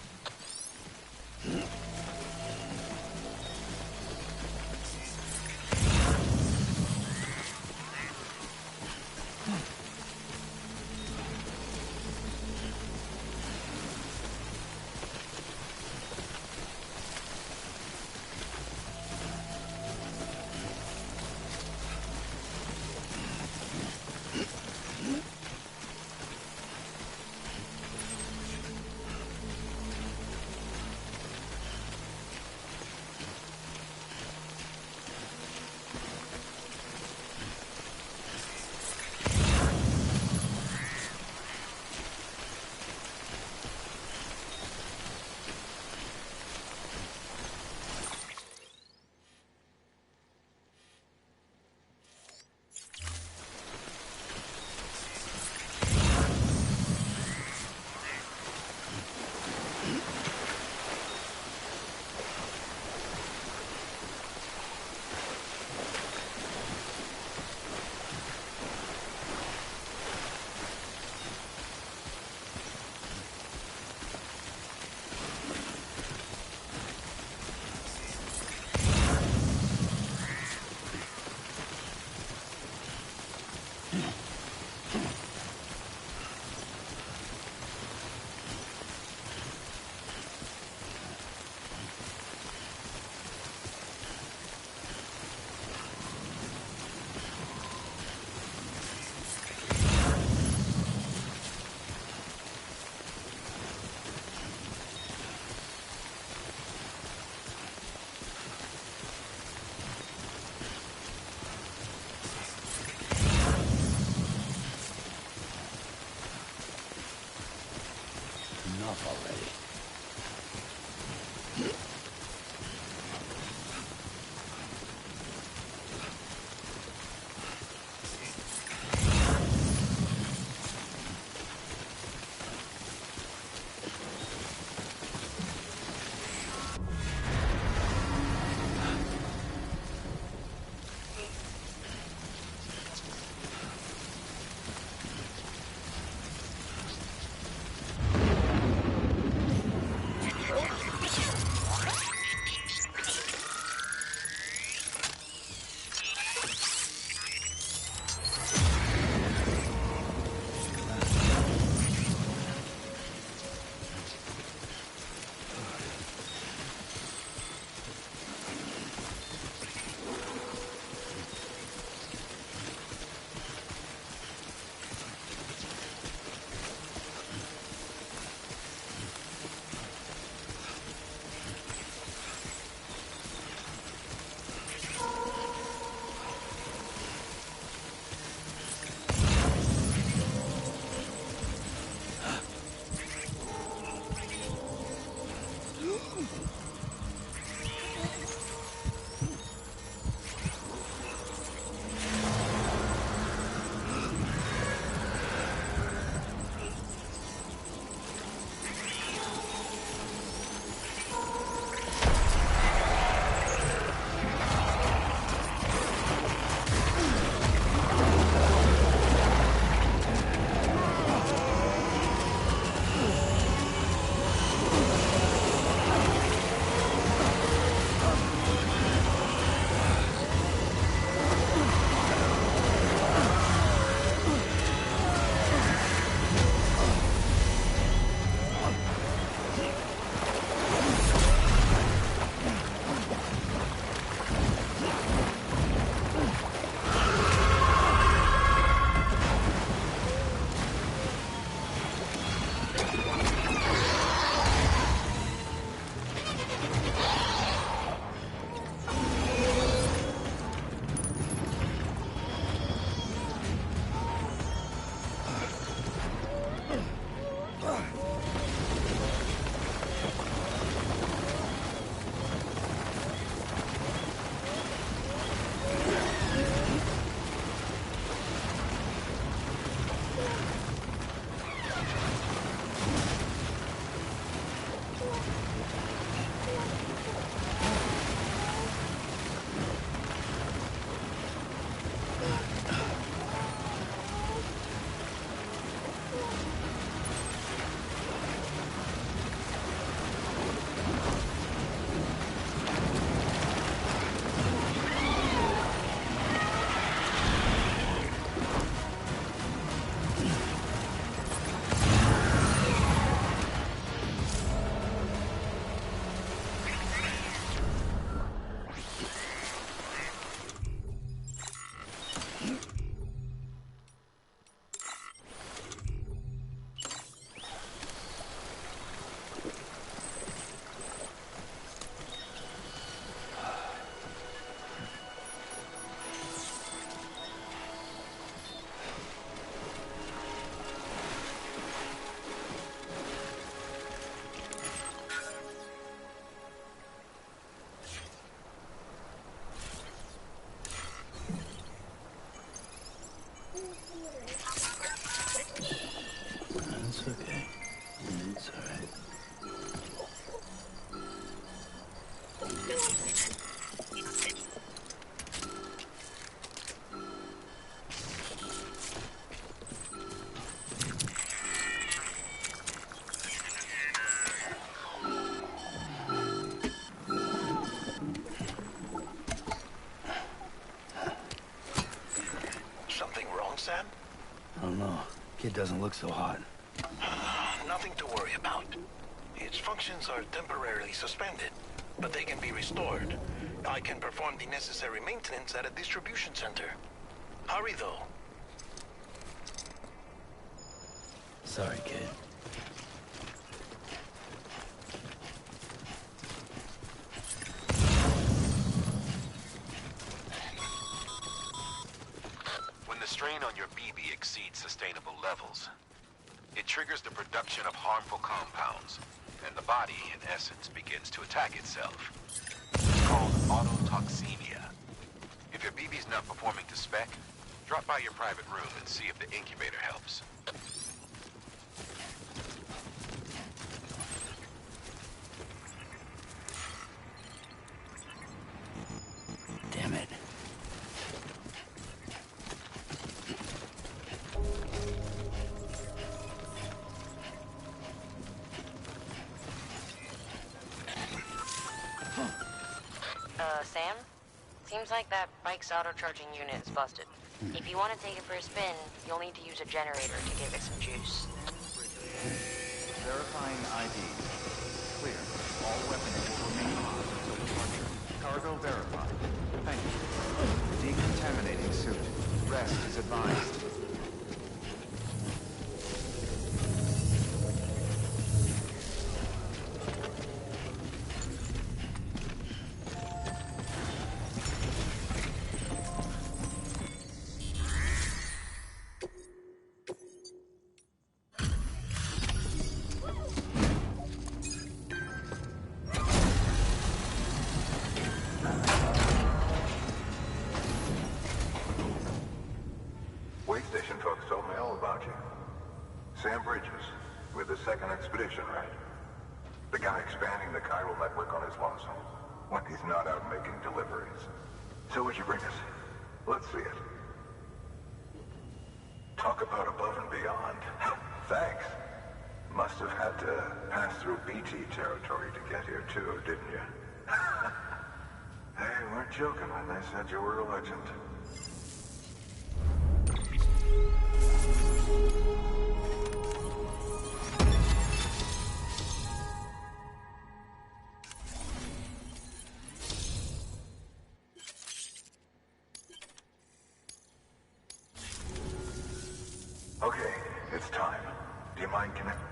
Something wrong, Sam? I don't know. Kid doesn't look so hot. Nothing to worry about. Its functions are temporarily suspended, but they can be restored. I can perform the necessary maintenance at a distribution center. Hurry, though. Sorry, kid. When the strain on your BB exceeds sustainable levels, it triggers the production of harmful compounds, and the body, in essence, begins to attack itself. It's called autotoxemia. If your BB's not performing to spec, drop by your private room and see if the incubator helps. Damn it. Sam? Seems like that bike's auto-charging unit is busted. If you want to take it for a spin, you'll need to use a generator to give it some juice. Verifying ID. Clear. All weapons will remain locked until departure. Cargo verified. Thank you. Decontaminating suit. Rest is advised. Station folks told me all about you. Sam Bridges, with the second expedition, right? The guy expanding the chiral network on his lonesome, when he's not out making deliveries. So what'd you bring us? Let's see it. Talk about above and beyond. Thanks. Must have had to pass through BT territory to get here too, didn't you? They weren't joking when they said you were a legend. Okay, it's time. Do you mind connecting?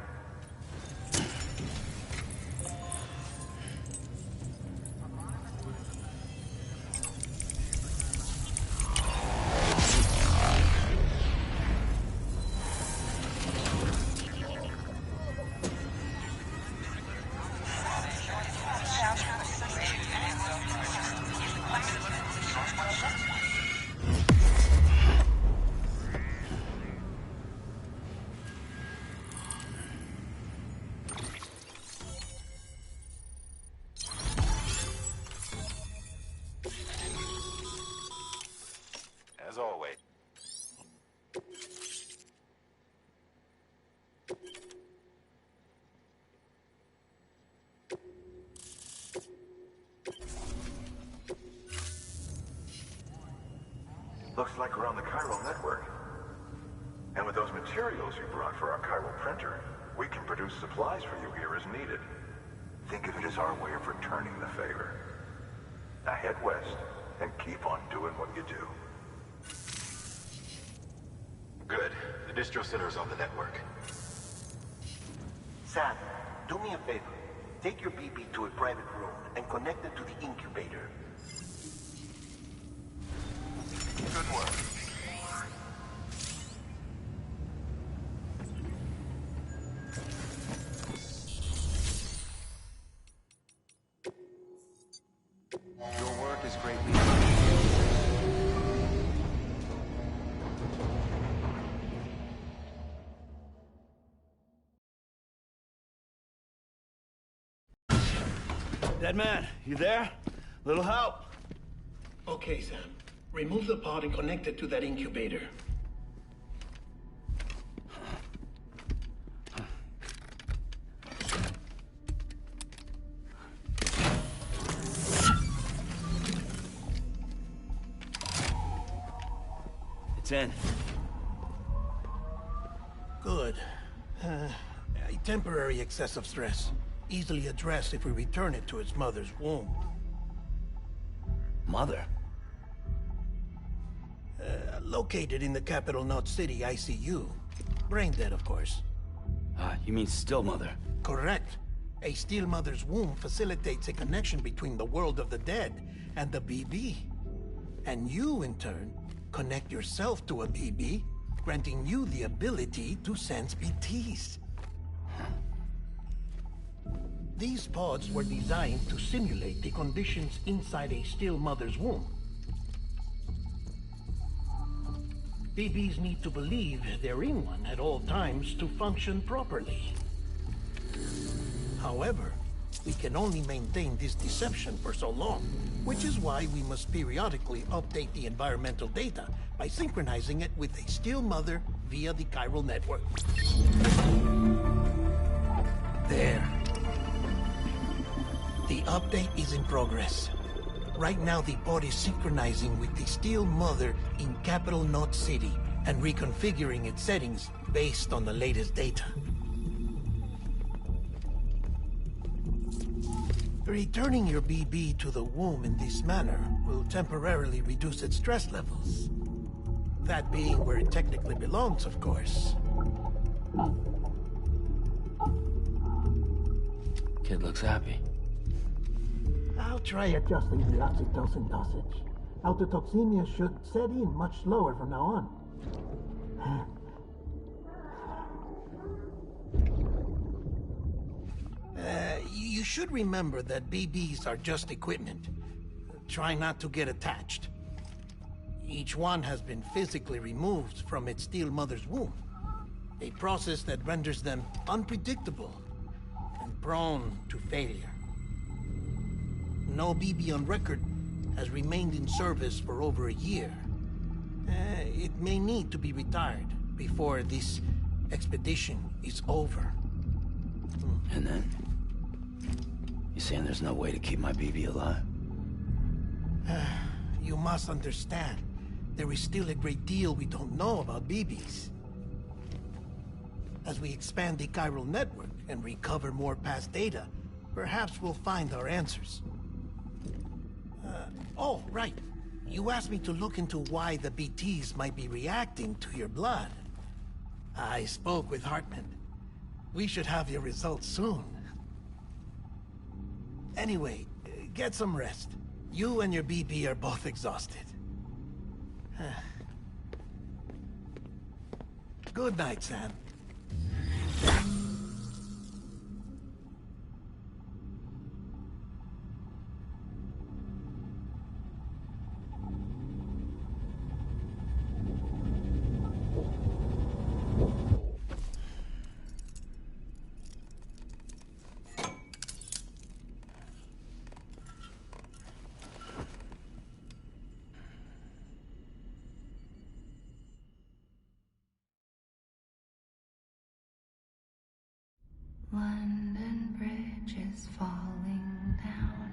As always. Looks like we're on the chiral network. And with those materials you brought for our chiral printer, we can produce supplies for you here as needed. Think of it as our way of returning the favor. Now head west and keep on doing what you do. Good. The distro center is on the network. Sam, do me a favor. Take your BB to a private room and connect it to the incubator. Good work. Your work is greatly appreciated. Dead man, you there? Little help. Okay, Sam. Remove the pod and connect it to that incubator. It's in. Good. A temporary excess of stress. Easily addressed if we return it to its mother's womb. Mother? Located in the capital Knot City ICU. Brain dead, of course. You mean still mother? Correct. A still mother's womb facilitates a connection between the world of the dead and the BB. And you, in turn, connect yourself to a BB, granting you the ability to sense BTs. These pods were designed to simulate the conditions inside a still mother's womb. BBs need to believe they're in one at all times to function properly. However, we can only maintain this deception for so long, which is why we must periodically update the environmental data by synchronizing it with a still mother via the chiral network. There. The update is in progress. Right now, the pod is synchronizing with the still mother in capital Knot City and reconfiguring its settings based on the latest data. Returning your BB to the womb in this manner will temporarily reduce its stress levels. That being where it technically belongs, of course. Kid looks happy. I'll try adjusting the oxytocin dosage. Autotoxemia should set in much slower from now on. You should remember that BBs are just equipment. Try not to get attached. Each one has been physically removed from its still mother's womb. A process that renders them unpredictable and prone to failure. No BB on record has remained in service for over a year. It may need to be retired before this expedition is over. And then? You saying there's no way to keep my BB alive? You must understand, there is still a great deal we don't know about BBs. As we expand the chiral network and recover more past data, perhaps we'll find our answers. Oh, right. You asked me to look into why the BTs might be reacting to your blood. I spoke with Hartman. We should have your results soon. Anyway, get some rest. You and your BB are both exhausted. Good night, Sam. London Bridge is falling down,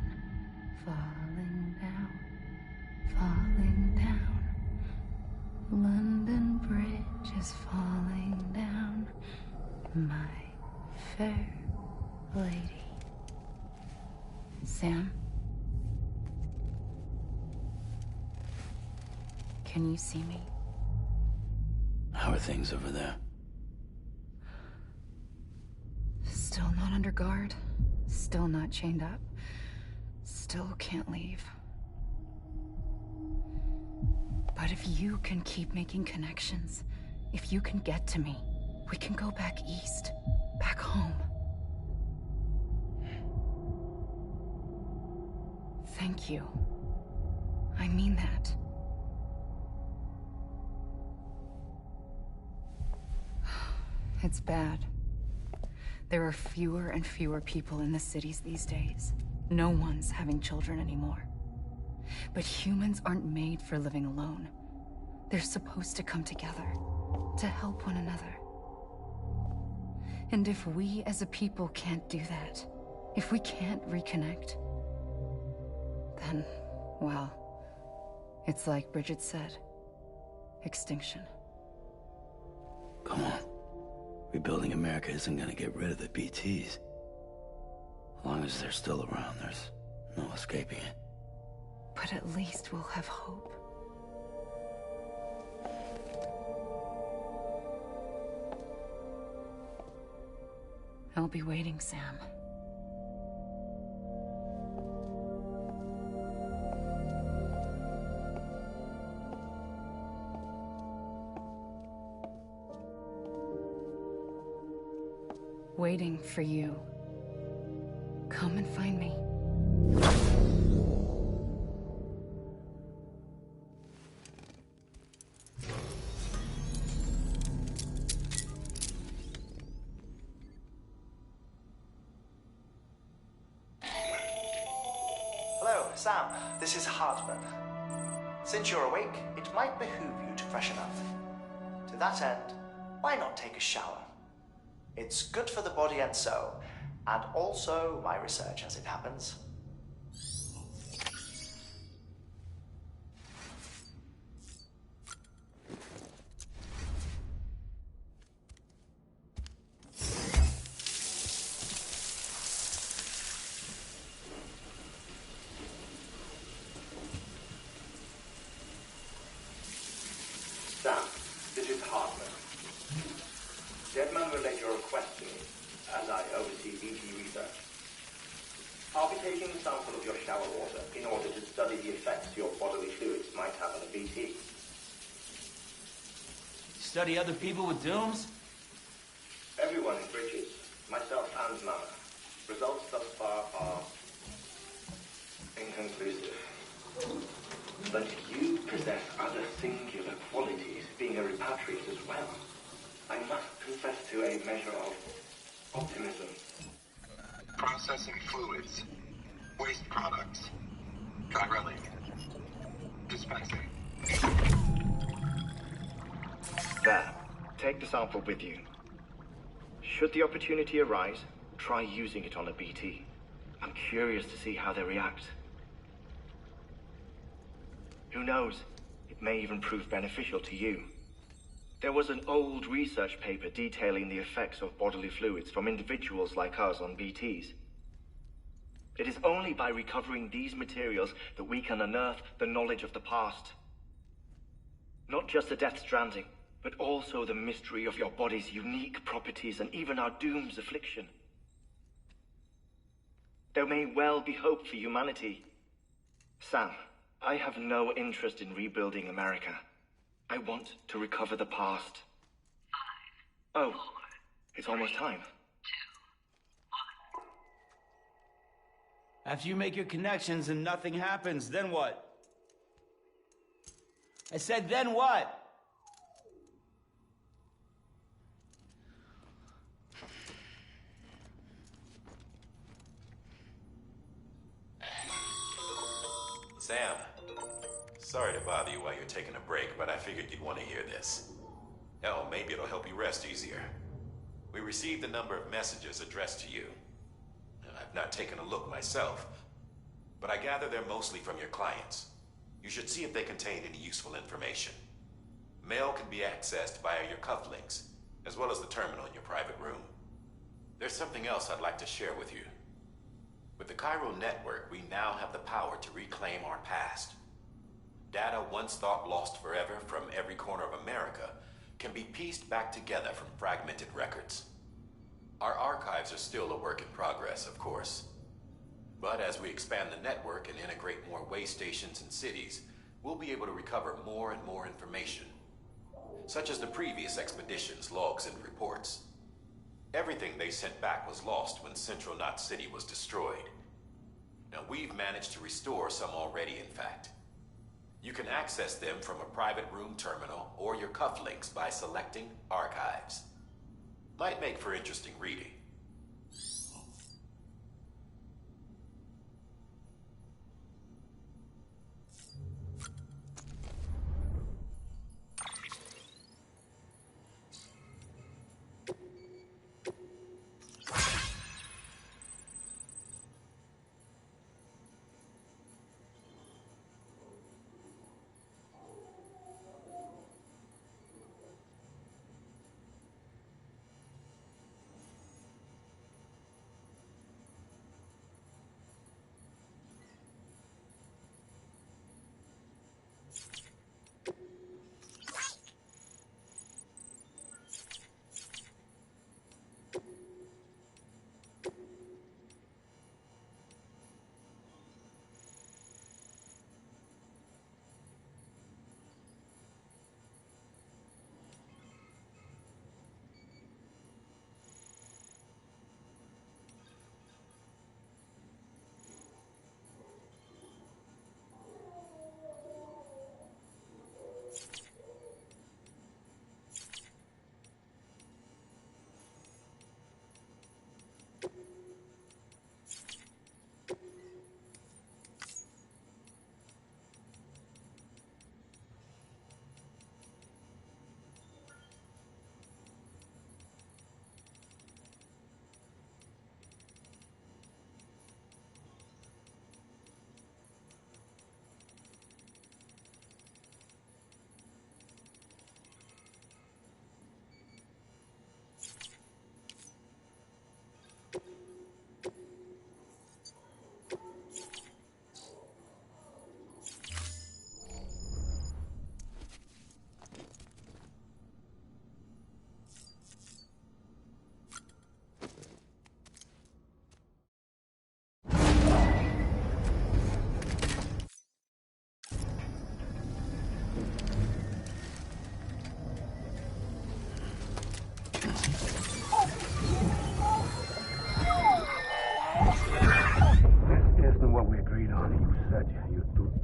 falling down, falling down. London Bridge is falling down, my fair lady. Sam? Can you see me? How are things over there? Still not under guard, still not chained up, still can't leave. But if you can keep making connections, if you can get to me, we can go back east, back home. Thank you. I mean that. It's bad. There are fewer and fewer people in the cities these days. No one's having children anymore. But humans aren't made for living alone. They're supposed to come together, to help one another. And if we as a people can't do that, if we can't reconnect, then, well, it's like Bridget said, extinction. Come on. Rebuilding America isn't gonna get rid of the BTs. As long as they're still around, there's no escaping it. But at least we'll have hope. I'll be waiting, Sam. Waiting for you. Come and find me. Hello, Sam. This is Hartman. Since you're awake, it might behoove you to freshen up. To that end, why not take a shower? It's good for the body and soul, and also my research as it happens. Sam, this is Hartman. Deadman relayed your request to me, as I oversee BT research. I'll be taking a sample of your shower water in order to study the effects your bodily fluids might have on a BT. Study other people with dooms? Everyone in Bridges, myself and Mama. Results thus far are inconclusive. But you possess other singular qualities, being a repatriate as well. I must confess to a measure of optimism. Processing fluids. Waste products. Drilling. Dispensing. There. Take the sample with you. Should the opportunity arise, try using it on a BT. I'm curious to see how they react. Who knows? It may even prove beneficial to you. There was an old research paper detailing the effects of bodily fluids from individuals like us on BTs. It is only by recovering these materials that we can unearth the knowledge of the past. Not just the Death Stranding, but also the mystery of your body's unique properties and even our doom's affliction. There may well be hope for humanity. Sam, I have no interest in rebuilding America. I want to recover the past. 5, oh, 4, it's almost time. 2, 1. After you make your connections and nothing happens, then what? I said, then what? Sam, sorry to bother you while you're taking a break, but I figured you'd want to hear this. Hell, maybe it'll help you rest easier. We received a number of messages addressed to you. I've not taken a look myself, but I gather they're mostly from your clients. You should see if they contain any useful information. Mail can be accessed via your cufflinks, as well as the terminal in your private room. There's something else I'd like to share with you. With the Cairo network, we now have the power to reclaim our past. Data once thought lost forever from every corner of America can be pieced back together from fragmented records. Our archives are still a work in progress, of course. But as we expand the network and integrate more way stations and cities, we'll be able to recover more and more information, such as the previous expedition's logs and reports. Everything they sent back was lost when Central Knot City was destroyed. Now, we've managed to restore some already, in fact. You can access them from a private room terminal or your cufflinks by selecting Archives. Might make for interesting reading.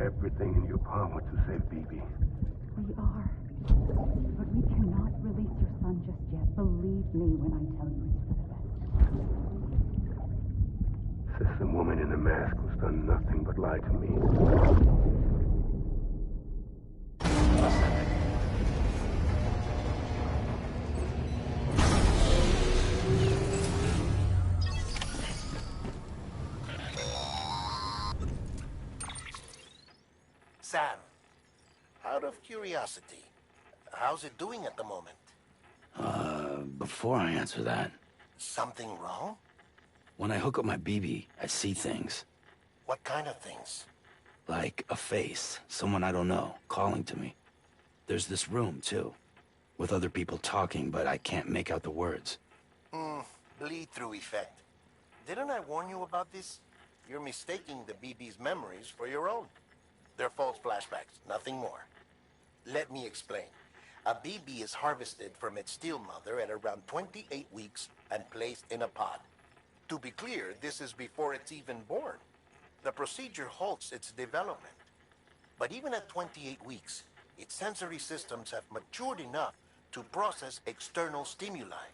everything in your power to save BB. We are. But we cannot release your son just yet. Believe me when I tell you it's for the best. System woman in the mask who's done nothing but lie to me. Sam, out of curiosity, how's it doing at the moment? Before I answer that, Something wrong? when I hook up my BB, I see things. What kind of things? Like a face, someone I don't know, calling to me. There's this room, too, with other people talking, but I can't make out the words. Bleed-through effect. Didn't I warn you about this? You're mistaking the BB's memories for your own. They're false flashbacks, nothing more. Let me explain. A BB is harvested from its steel mother at around 28 weeks and placed in a pod. To be clear, this is before it's even born. The procedure halts its development. But even at 28 weeks, its sensory systems have matured enough to process external stimuli.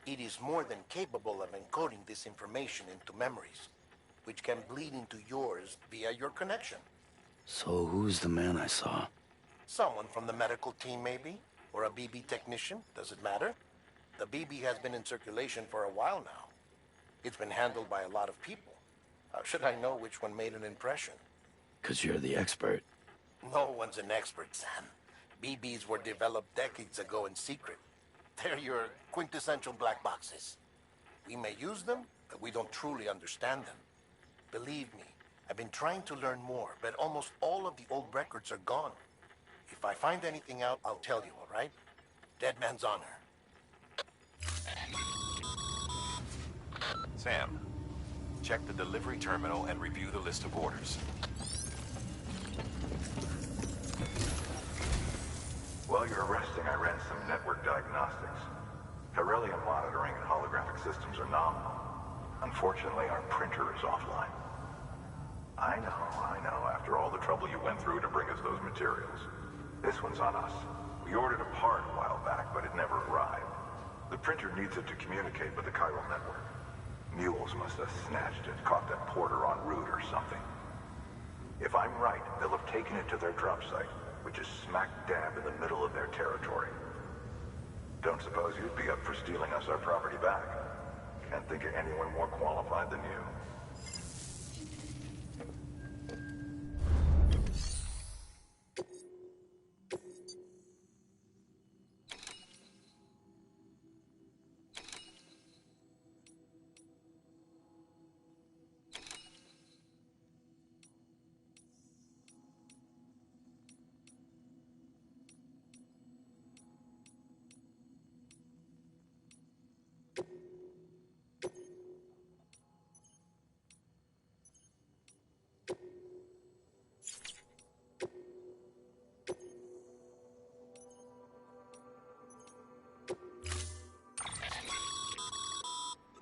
It is more than capable of encoding this information into memories, which can bleed into yours via your connection. So who's the man I saw? Someone from the medical team, maybe? Or a BB technician? Does it matter? The BB has been in circulation for a while now. It's been handled by a lot of people. How should I know which one made an impression? 'Cause you're the expert. No one's an expert, Sam. BBs were developed decades ago in secret. They're your quintessential black boxes. We may use them, but we don't truly understand them. Believe me, I've been trying to learn more, but almost all of the old records are gone. If I find anything out, I'll tell you, all right? Dead man's honor. Sam, check the delivery terminal and review the list of orders. While you're resting, I ran some network diagnostics. Beryllium monitoring and holographic systems are nominal. Unfortunately, our printer is offline. I know. After all the trouble you went through to bring us those materials. This one's on us. We ordered a part a while back, but it never arrived. The printer needs it to communicate with the chiral network. Mules must have snatched it, caught that porter en route or something. If I'm right, they'll have taken it to their drop site, which is smack dab in the middle of their territory. Don't suppose you'd be up for stealing us our property back? Can't think of anyone more qualified than you.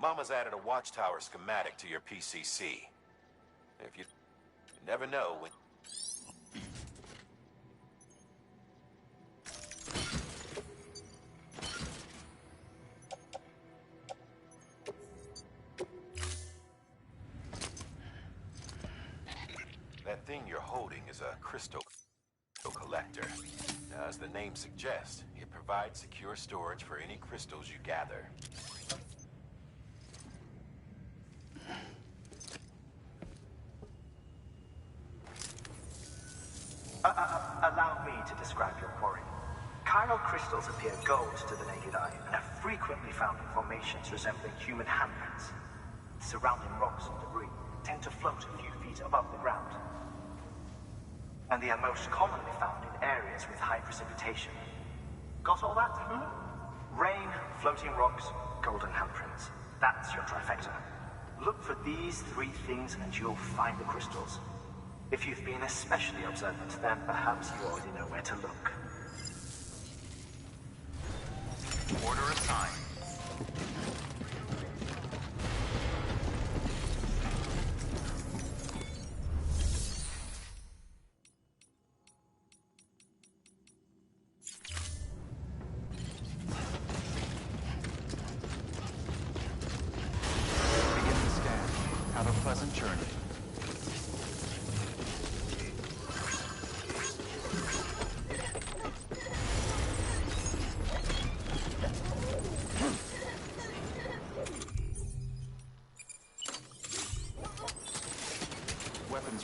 Mama's added a watchtower schematic to your PCC. If you never know when... That thing you're holding is a crystal collector. Now, as the name suggests, it provides secure storage for any crystals you gather. Allow me to describe your quarry. Chiral crystals appear gold to the naked eye and are frequently found in formations resembling human handprints. Surrounding rocks and debris tend to float a few feet above the ground. And they are most commonly found in areas with high precipitation. Got all that? Rain, floating rocks, golden handprints. That's your trifecta. Look for these three things and you'll find the crystals. If you've been especially observant, then perhaps you already know where to look. Order assigned.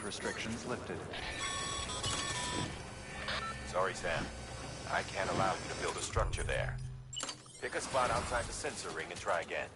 restrictions lifted. Sorry, Sam. I can't allow you to build a structure there. Pick a spot outside the sensor ring and try again.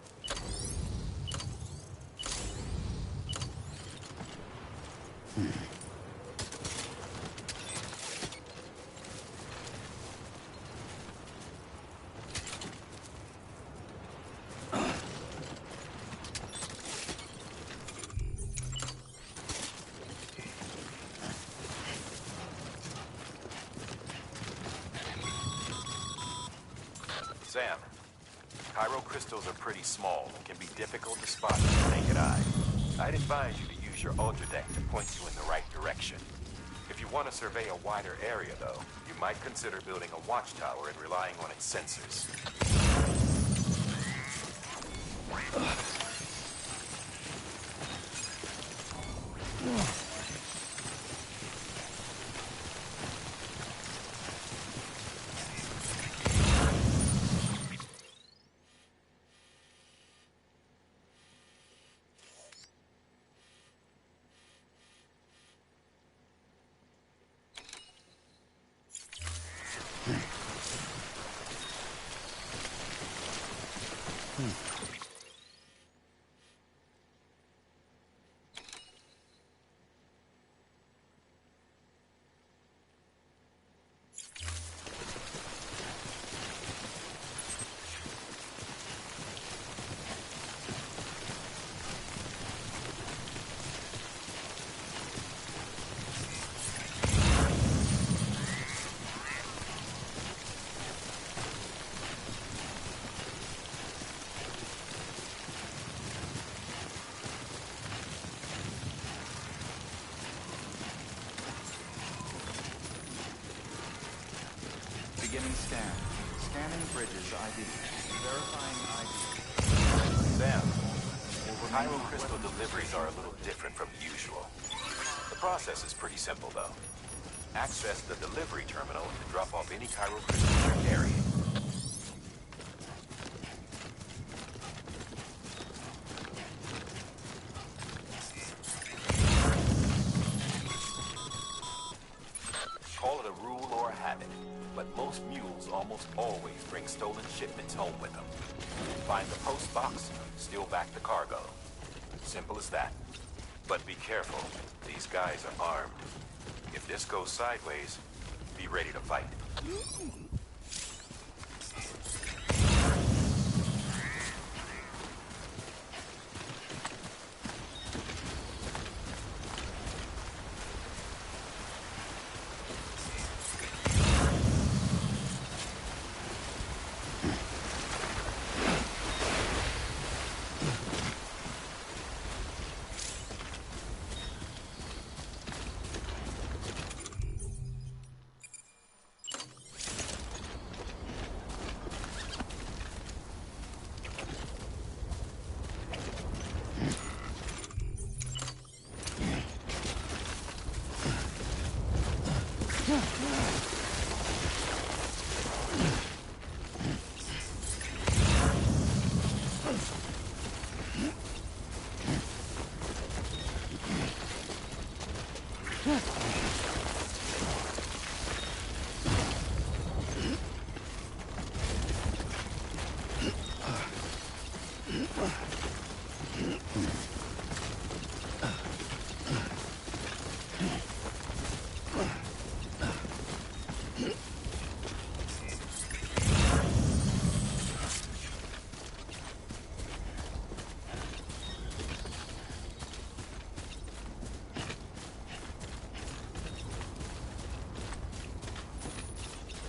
Sam, Cairo crystals are pretty small and can be difficult to spot with the naked eye. I'd advise you to use your ultra deck to point you in the right direction. If you want to survey a wider area, though, you might consider building a watchtower and relying on its sensors. Beginning scan. Scanning bridges ID. Verifying ID. Sam, Cairo crystal deliveries are a little different from usual. The process is pretty simple, though. Access the delivery terminal to drop off any Cairo crystals you're carrying. Call it a rule or a habit, but most mules almost always bring stolen shipments home with them. Find the post box, steal back the cargo. Simple as that. But be careful, these guys are armed. If this goes sideways, be ready to fight.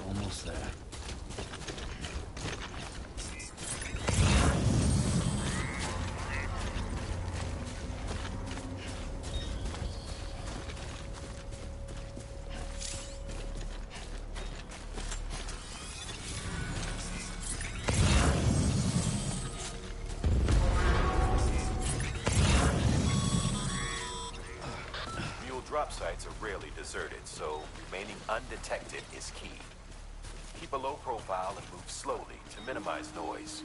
Almost there. Mule drop sites are rarely deserted, so remaining undetected is key. Keep a low profile and move slowly to minimize noise.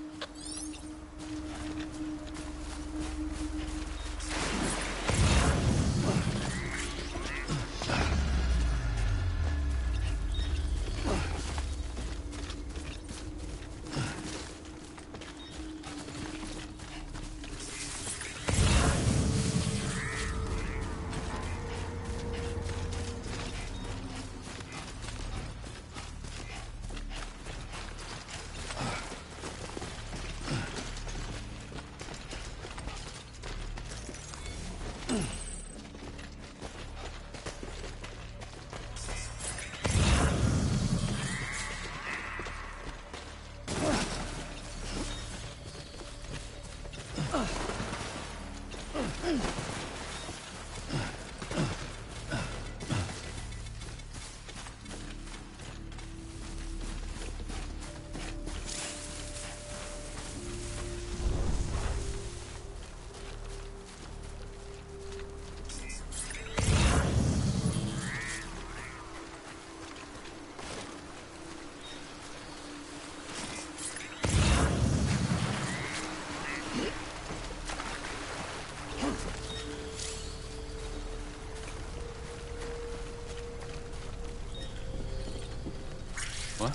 What?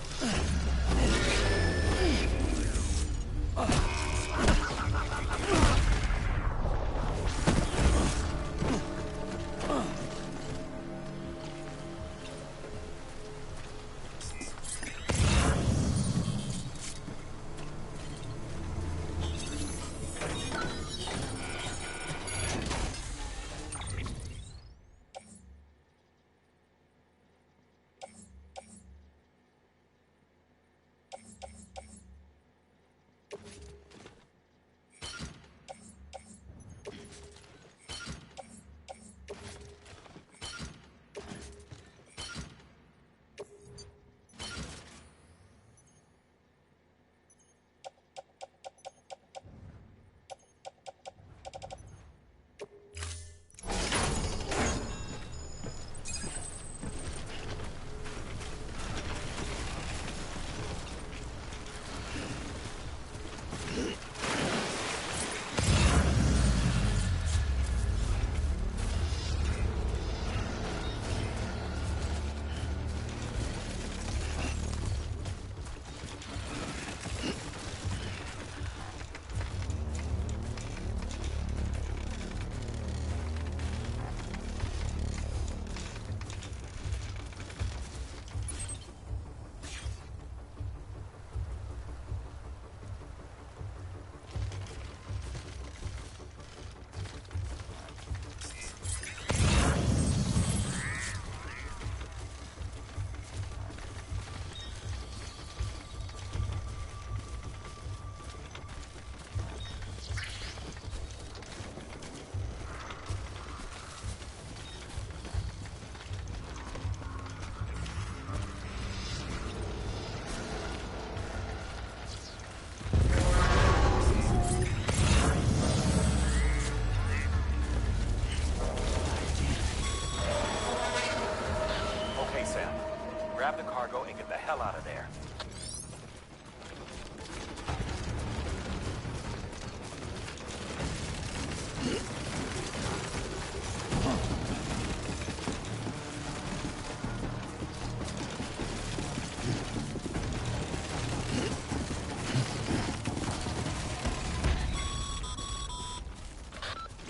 Grab the cargo and get the hell out of there.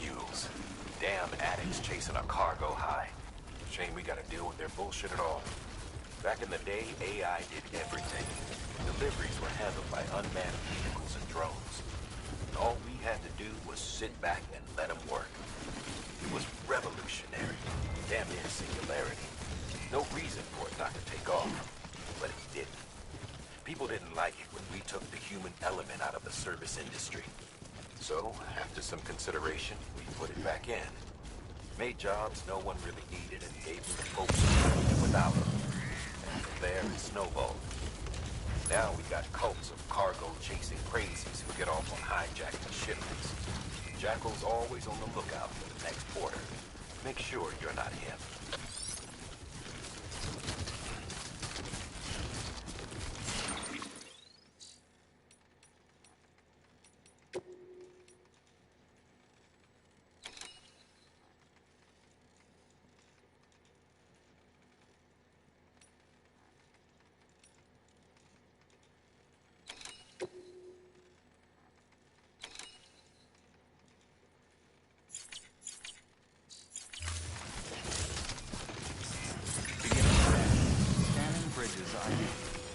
Mules. Damn addicts chasing a cargo high. Shame we gotta deal with their bullshit at all. Back in the day, AI did everything. Deliveries were handled by unmanned vehicles and drones. And all we had to do was sit back and let them work. It was revolutionary, damn near singularity. No reason for it not to take off, but it didn't. People didn't like it when we took the human element out of the service industry. So, after some consideration, we put it back in. Made jobs no one really needed and gave them the folks without them. There it snowballed. Now we got cults of cargo-chasing crazies who get off on hijacking shipments. Jackal's always on the lookout for the next order. Make sure you're not him.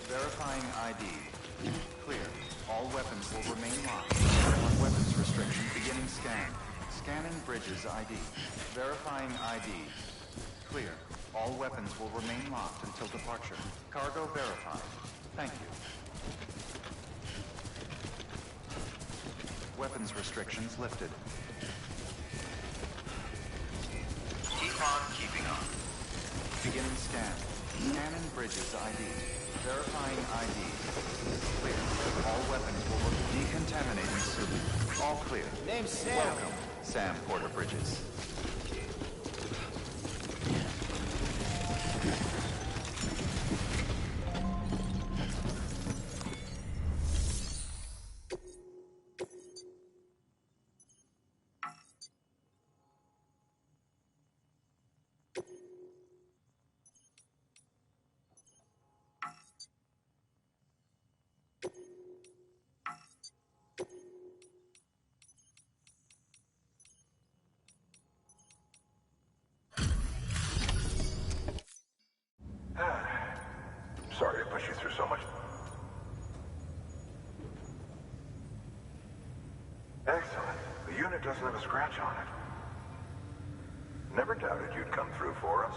Verifying ID. Clear. All weapons will remain locked. On weapons restriction, beginning scan. Scanning Bridges ID. Verifying ID. Clear. All weapons will remain locked until departure. Cargo verified. Thank you. Weapons restrictions lifted. Keep on keeping on. Beginning scan. Scanning Bridges ID. Verifying ID. Clear. All weapons will be decontaminating soon. All clear. Name Sam. Welcome, Sam Porter Bridges. push you through so much. Excellent. The unit doesn't have a scratch on it. Never doubted you'd come through for us.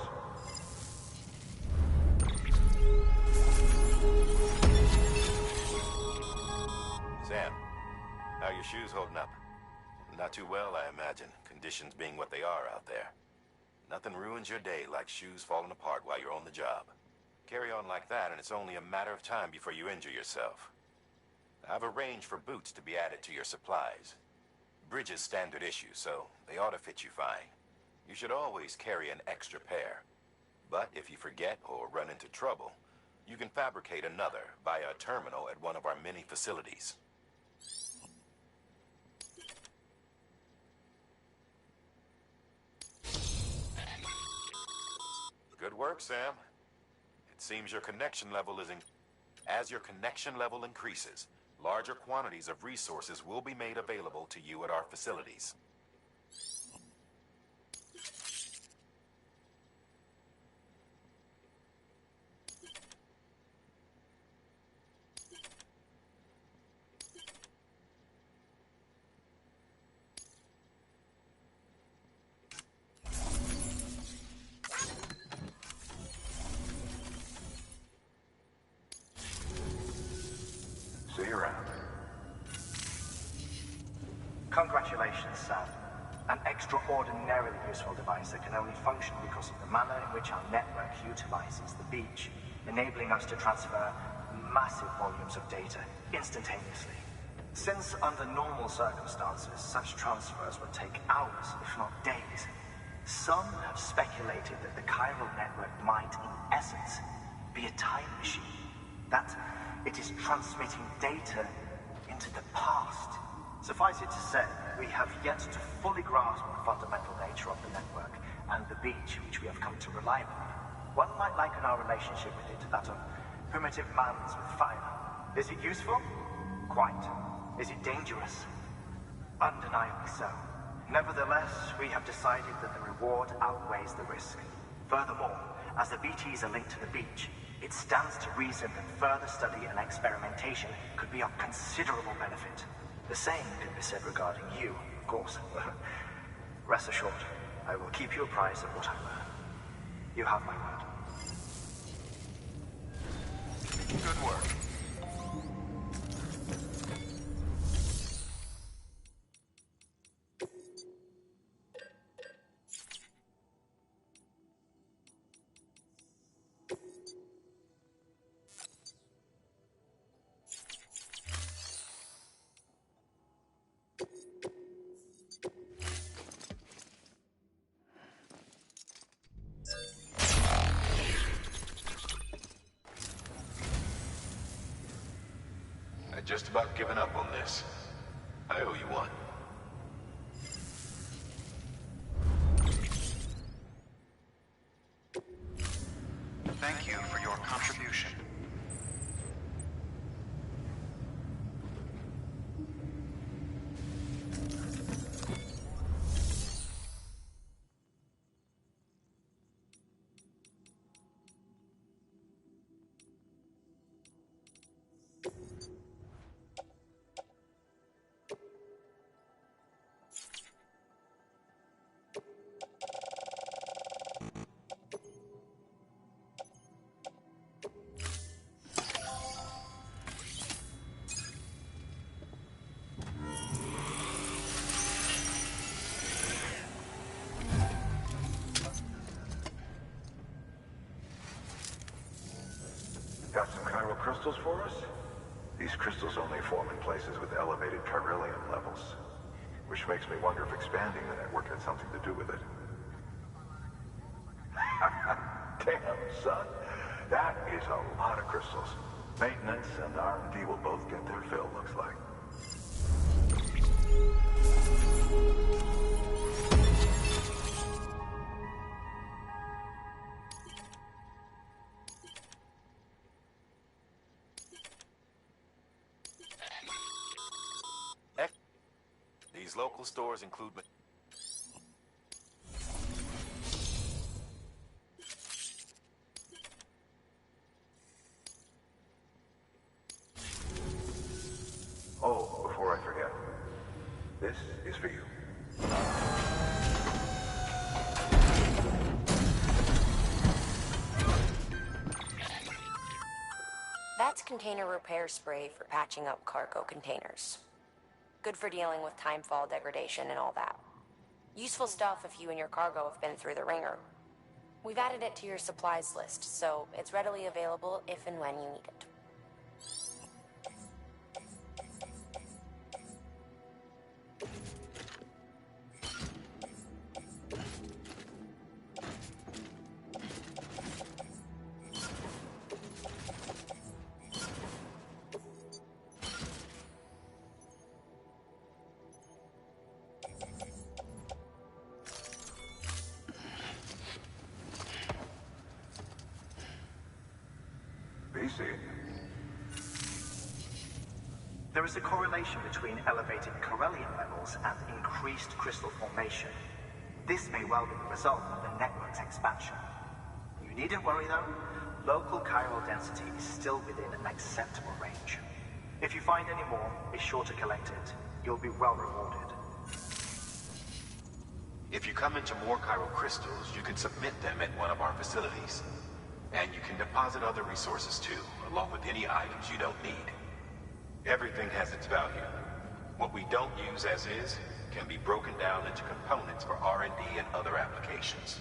Sam, how are your shoes holding up? Not too well, I imagine, conditions being what they are out there. Nothing ruins your day like shoes falling apart while you're on the job. Carry on like that, and it's only a matter of time before you injure yourself. I've arranged for boots to be added to your supplies. Bridges standard issue, so they ought to fit you fine. You should always carry an extra pair. But if you forget or run into trouble, you can fabricate another via a terminal at one of our many facilities. Good work, Sam. It seems your connection level is As your connection level increases, larger quantities of resources will be made available to you at our facilities. See you around. Congratulations, Sam. An extraordinarily useful device that can only function because of the manner in which our network utilizes the beach, enabling us to transfer massive volumes of data instantaneously. Since under normal circumstances, such transfers would take hours, if not days, some have speculated that the chiral network might, in essence, be a time machine. That it is transmitting data into the past. Suffice it to say, we have yet to fully grasp the fundamental nature of the network and the beach which we have come to rely upon. One might liken our relationship with it to that of primitive mans with fire. Is it useful? Quite. Is it dangerous? Undeniably so. Nevertheless, we have decided that the reward outweighs the risk. Furthermore, as the BTs are linked to the beach, it stands to reason that further study and experimentation could be of considerable benefit. The same could be said regarding you, of course. Rest assured, I will keep you apprised of what I learn. You have my word. Good work. I'd just about given up on this. I owe you one. Thank you for your contribution. Got some chiral crystals for us? These crystals only form in places with elevated chiralium levels, which makes me wonder if expanding the network had something to do with it. Damn, son. That is a lot of crystals. Maintenance and R&D will both get their fill, looks like. These local stores include... This is for you. That's container repair spray for patching up cargo containers. Good for dealing with timefall degradation and all that. Useful stuff if you and your cargo have been through the ringer. We've added it to your supplies list, so it's readily available if and when you need it. There is a correlation between elevated Corellium levels and increased crystal formation. This may well be the result of the network's expansion. You needn't worry though. Local chiral density is still within an acceptable range. If you find any more, be sure to collect it. You'll be well rewarded. If you come into more chiral crystals, you can submit them at one of our facilities. And you can deposit other resources too, along with any items you don't need. Everything has its value. What we don't use as is can be broken down into components for R&D and other applications.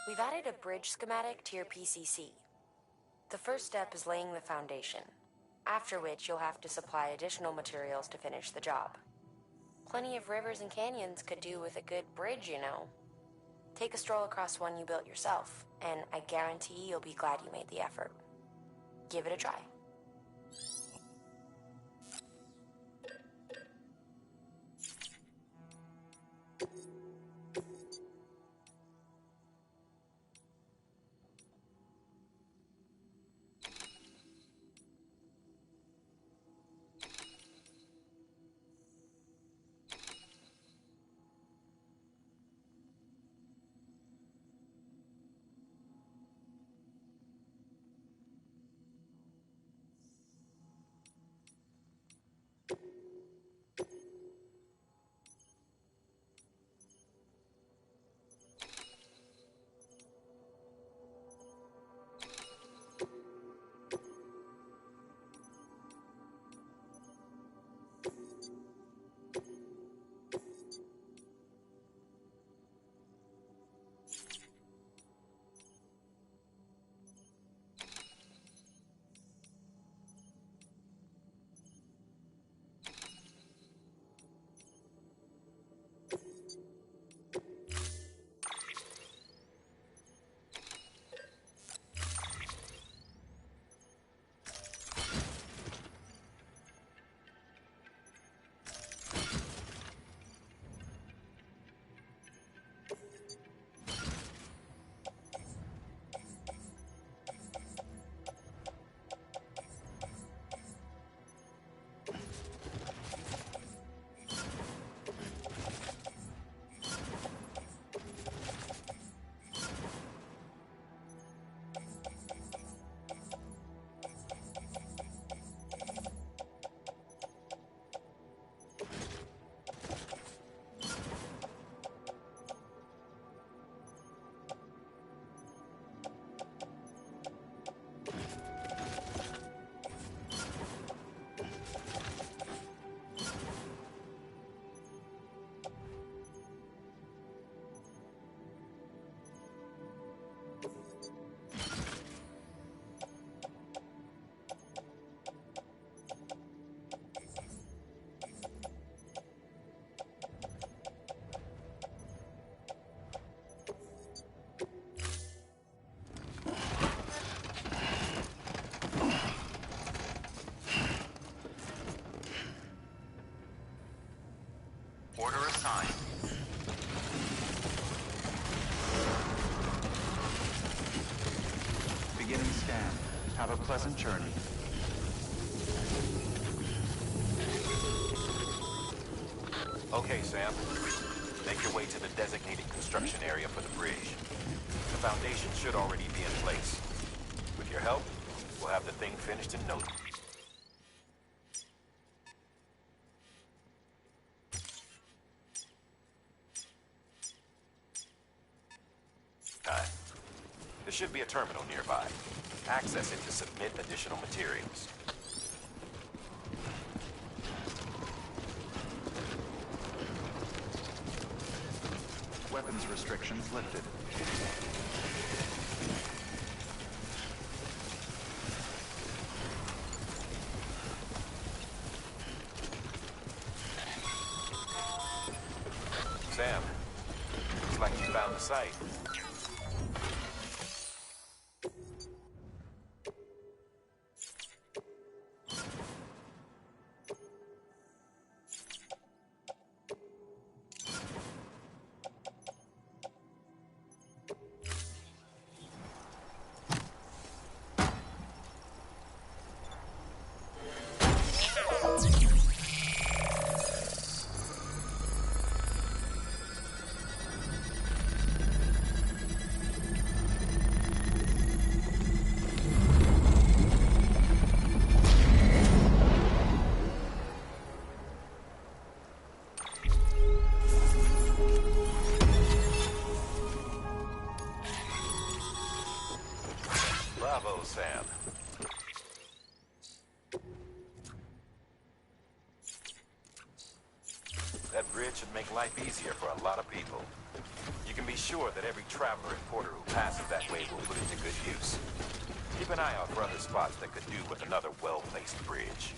We've added a bridge schematic to your PCC. The first step is laying the foundation, after which you'll have to supply additional materials to finish the job. Plenty of rivers and canyons could do with a good bridge, you know. Take a stroll across one you built yourself, and I guarantee you'll be glad you made the effort. Give it a try. Order assigned. Beginning scan. Have a pleasant journey. Okay, Sam. Make your way to the designated construction area for the bridge. The foundation should already be in place. With your help, we'll have the thing finished in no time. There should be a terminal nearby. Access it to submit additional materials. Weapons restrictions lifted. Sam, looks like you found the site. Bravo, Sam. That bridge should make life easier for a lot of people. You can be sure that every traveler and porter who passes that way will put it to good use. Keep an eye out for other spots that could do with another well-placed bridge.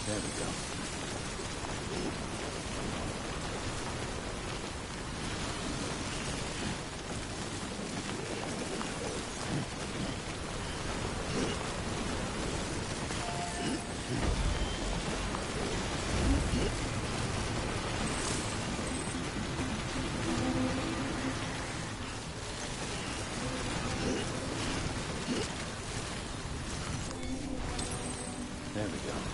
There we go. There we go.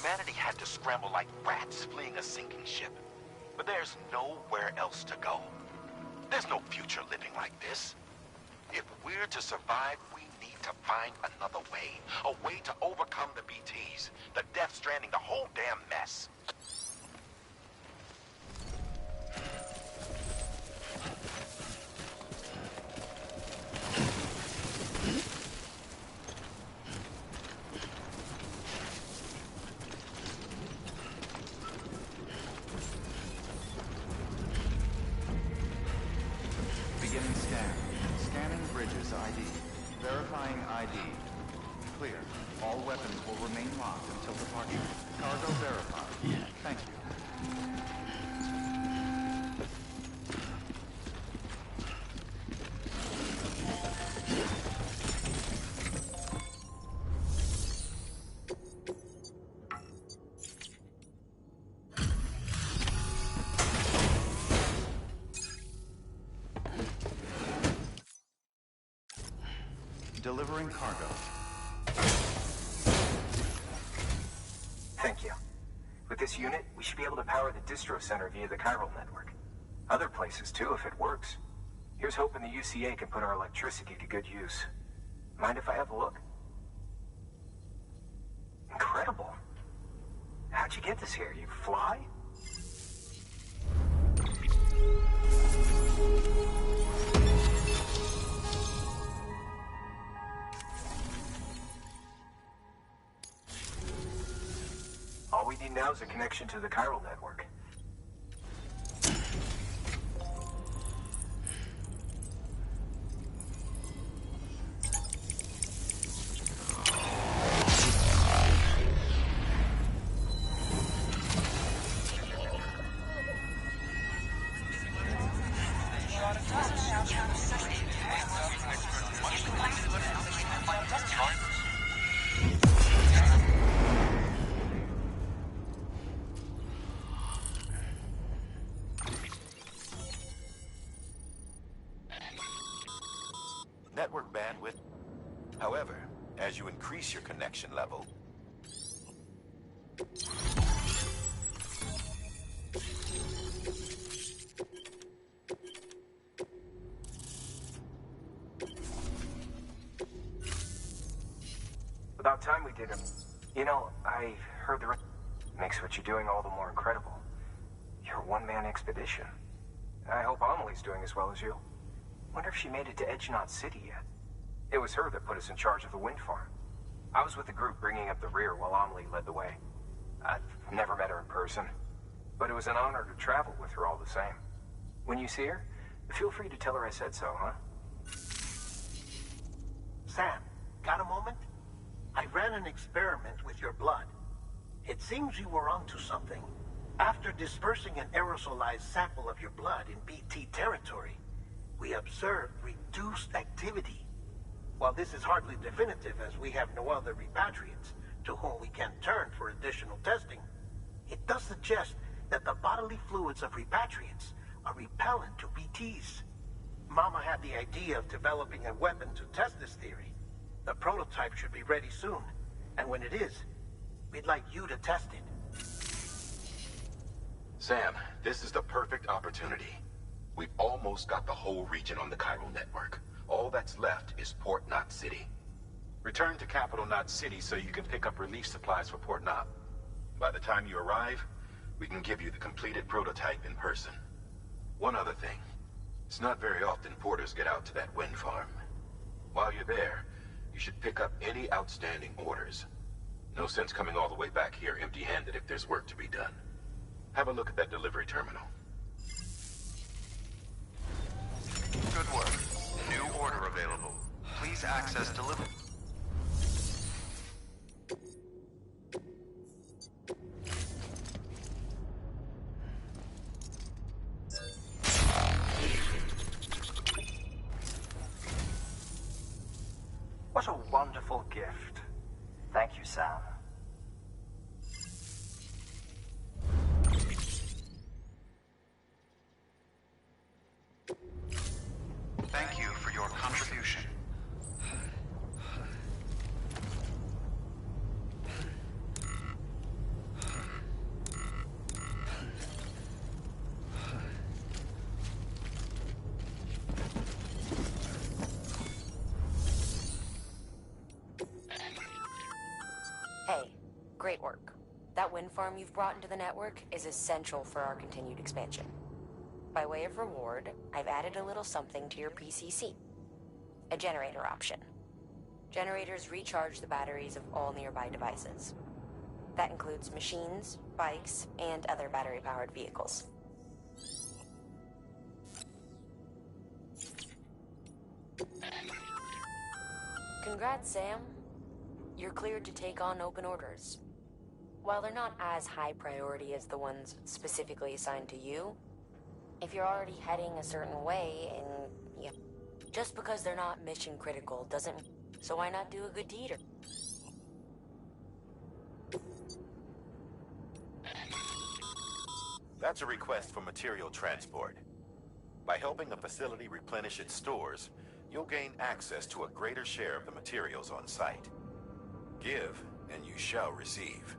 Humanity had to scramble like rats fleeing a sinking ship. But there's nowhere else to go. There's no future living like this. If we're to survive, we need to find another way. A way to overcome the BTs, the Death Stranding, the whole damn mess. Beginning scan. Scanning bridges ID. Verifying ID. Clear. All weapons will remain locked until departure. Cargo verified. Thank you. Delivering cargo. Thank you. With this unit, we should be able to power the distro center via the chiral network. Other places too, if it works. Here's hoping the UCA can put our electricity to good use. Mind if I have a look? Incredible. How'd you get this here? You fly? All we need now is a connection to the chiral network. Network bandwidth. However, as you increase your connection level, About time we did him. You know, I heard the makes what you're doing all the more incredible. You're a one-man expedition. I hope Amelie's doing as well as you. Wonder if she made it to Edgenot City yet. It was her that put us in charge of the wind farm. I was with the group bringing up the rear while Amelie led the way. I've never met her in person, but it was an honor to travel with her all the same. When you see her, feel free to tell her I said so, huh? Sam, got a moment? I ran an experiment with your blood. It seems you were onto something. After dispersing an aerosolized sample of your blood in BT territory, we observed reduced activity. While this is hardly definitive as we have no other repatriates to whom we can turn for additional testing, it does suggest that the bodily fluids of repatriates are repellent to BTs. Mama had the idea of developing a weapon to test this theory. The prototype should be ready soon, and when it is, we'd like you to test it. Sam, this is the perfect opportunity. We've almost got the whole region on the chiral network. All that's left is Port Knot City. Return to Capital Knot City so you can pick up relief supplies for Port Knot. By the time you arrive, we can give you the completed prototype in person. One other thing. It's not very often porters get out to that wind farm. While you're there, you should pick up any outstanding orders. No sense coming all the way back here empty-handed if there's work to be done. Have a look at that delivery terminal. Good work. New order available. Please access delivery. What a wonderful gift. Thank you, Sam. Thank you for your contribution. Hey, great work. That wind farm you've brought into the network is essential for our continued expansion. By way of reward, I've added a little something to your PCC. A generator option. Generators recharge the batteries of all nearby devices. That includes machines, bikes, and other battery-powered vehicles. Congrats, Sam. You're cleared to take on open orders. While they're not as high priority as the ones specifically assigned to you, if you're already heading a certain way, and yeah, just because they're not mission critical doesn't. So why not do a good deed? that's a request for material transport. By helping a facility replenish its stores, you'll gain access to a greater share of the materials on site. Give, and you shall receive.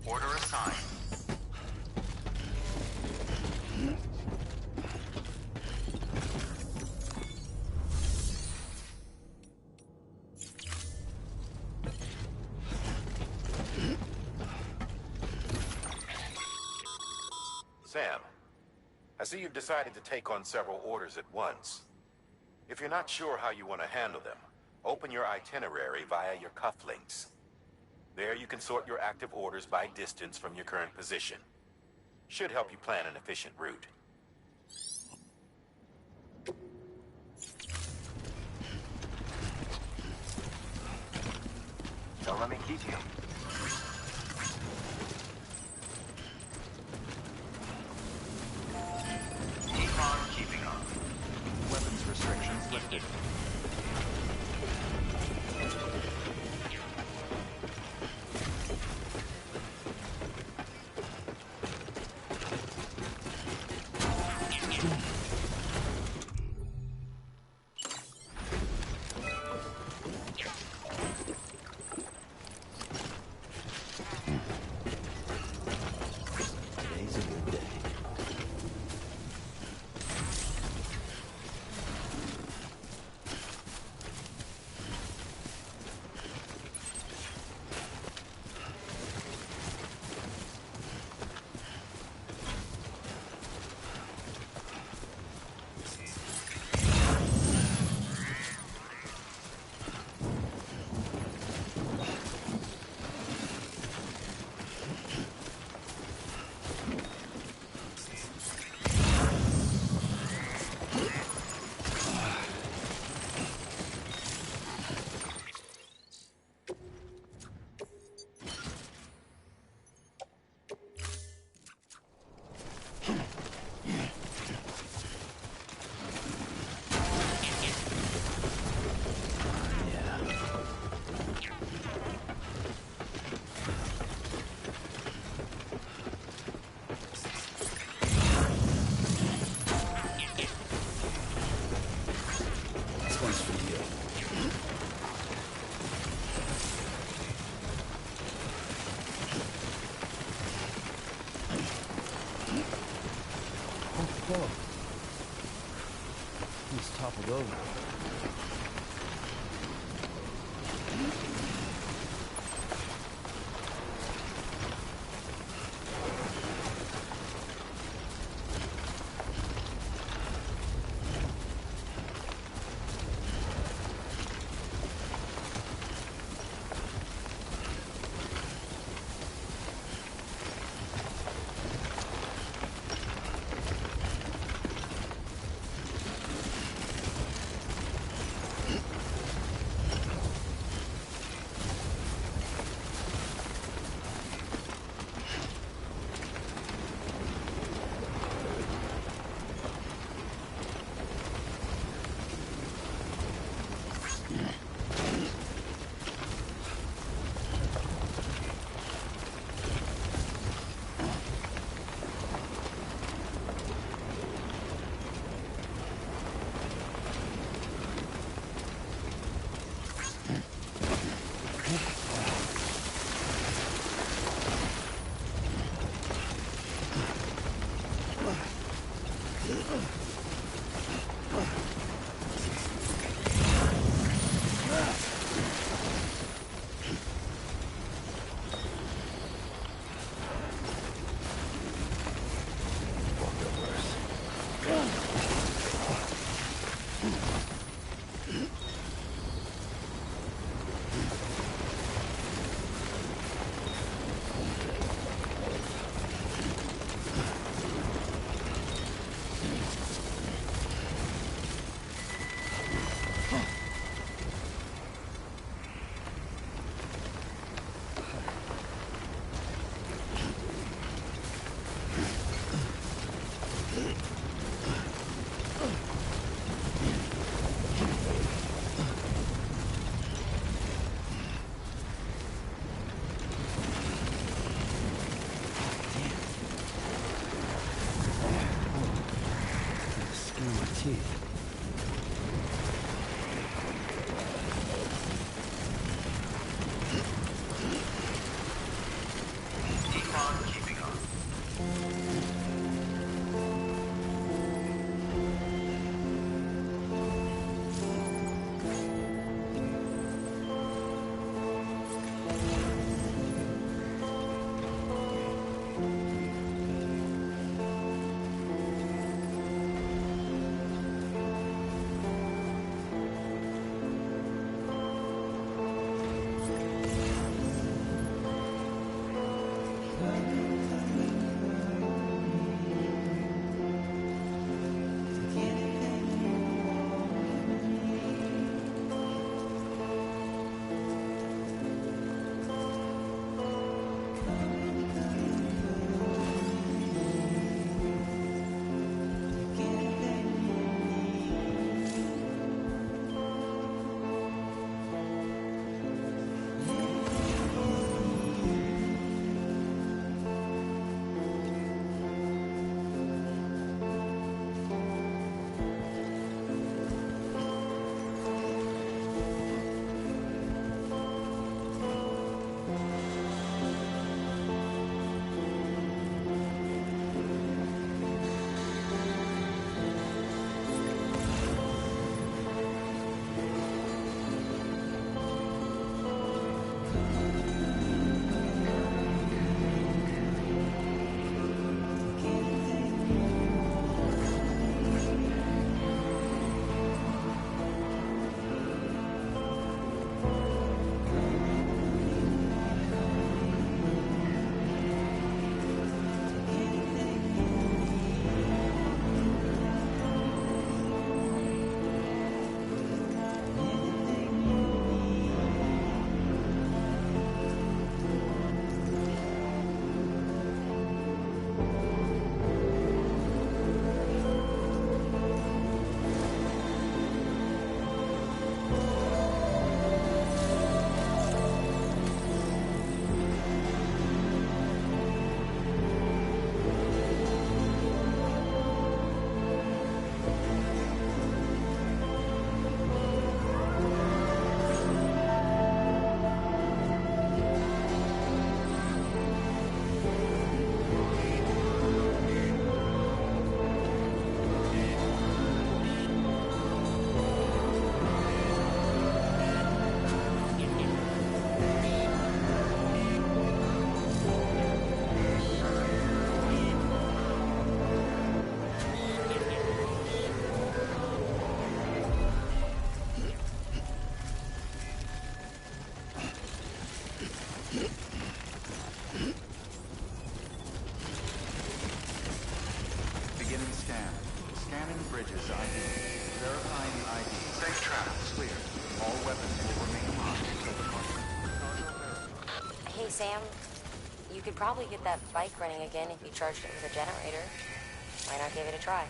Order assigned. Sam, I see you've decided to take on several orders at once. If you're not sure how you want to handle them, open your itinerary via your cufflinks. There you can sort your active orders by distance from your current position. Should help you plan an efficient route. Don't let me keep you. Keep on keeping on. Weapons restrictions lifted. Today's a good day. This one's for you. Oh, whoa. He's toppled over. Bridges ID. Verifying the ID. Safe travel clear. All weapons will remain locked until the Hey, Sam. You could probably get that bike running again if you charged it with a generator. Why not give it a try?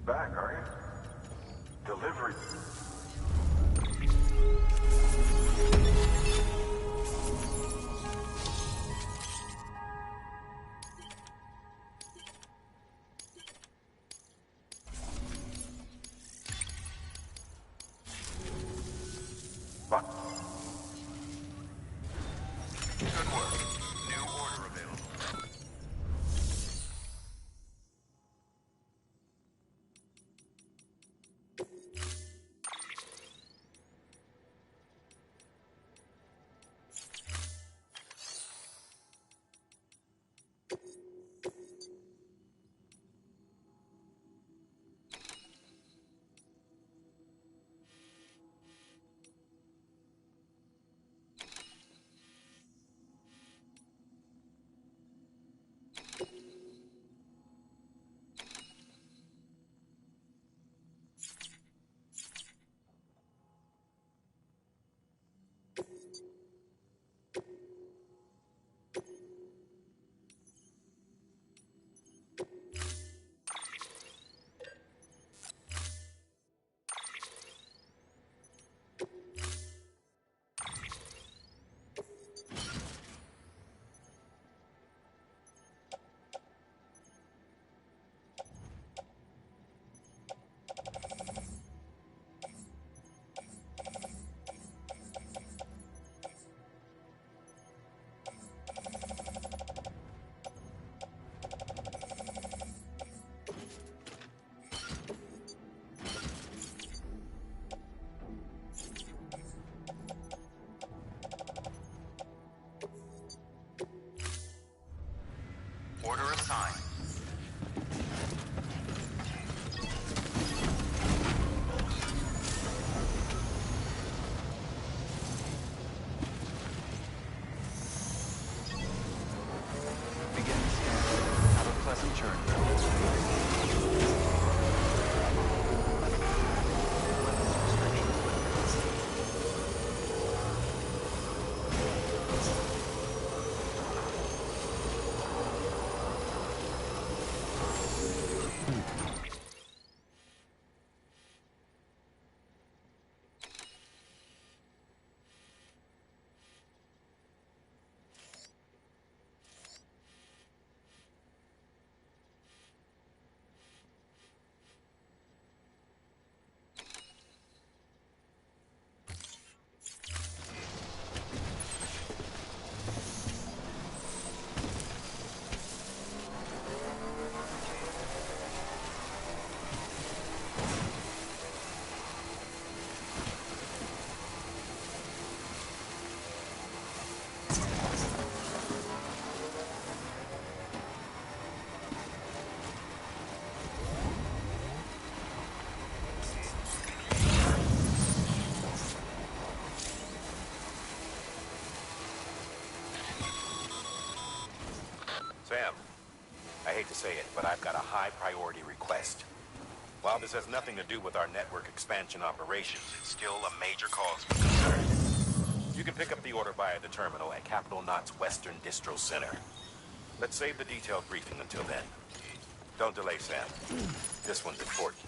back, are you? Delivery. Good work. New order available. Order assigned. Begin scanning. Have a pleasant journey. Sam, I hate to say it, but I've got a high priority request. While this has nothing to do with our network expansion operations, it's still a major cause for concern. You can pick up the order via the terminal at Capital Knot's Western Distro Center. Let's save the detailed briefing until then. Don't delay, Sam. This one's important.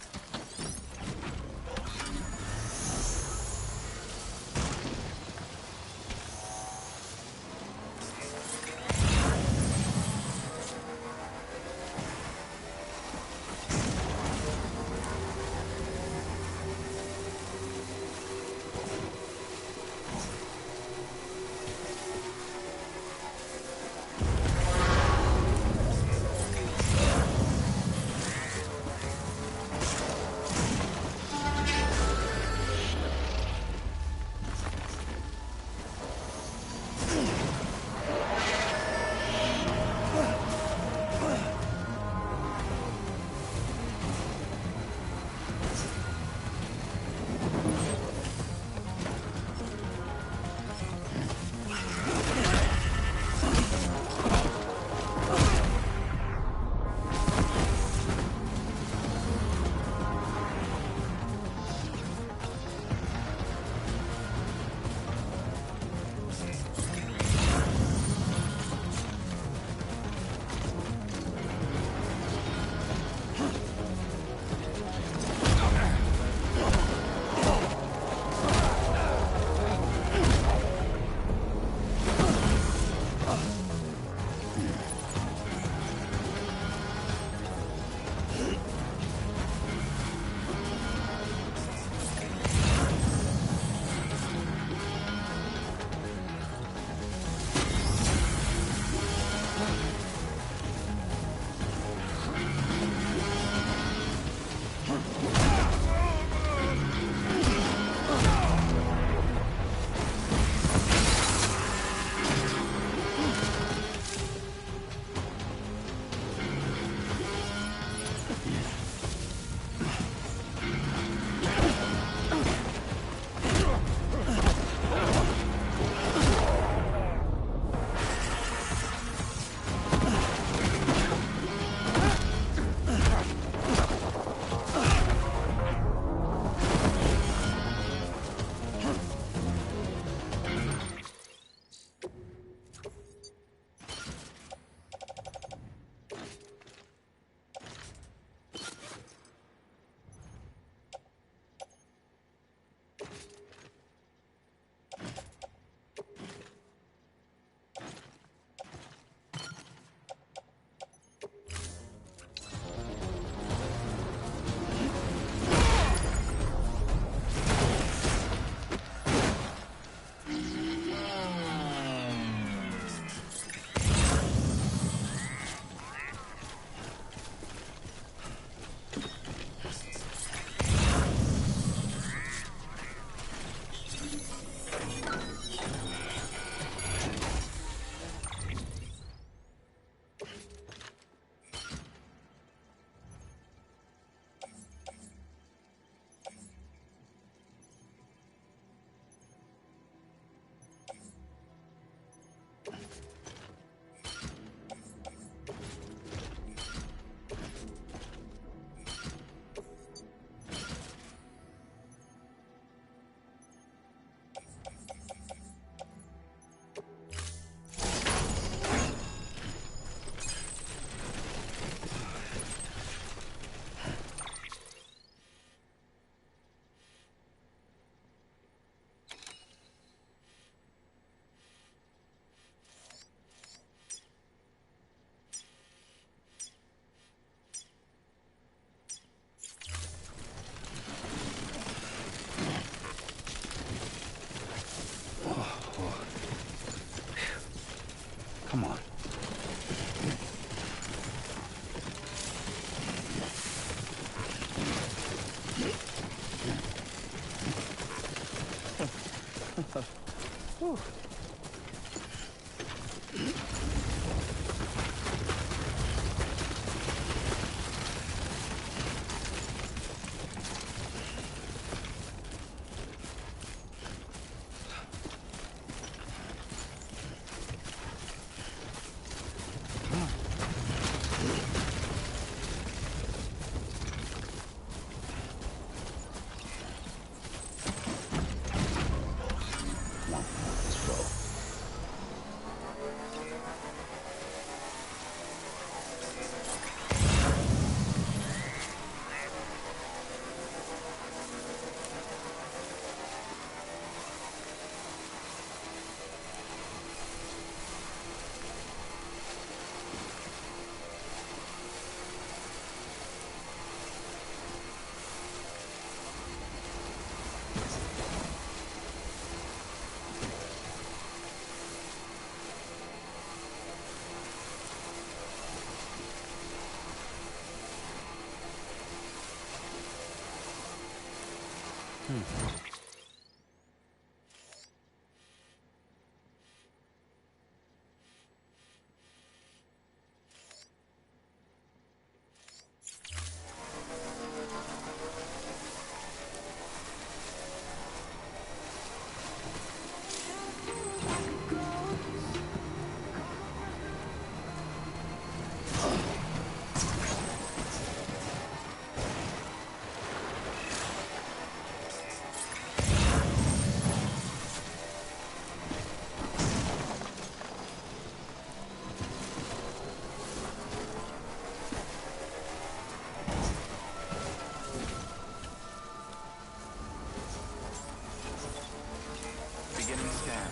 Beginning scan.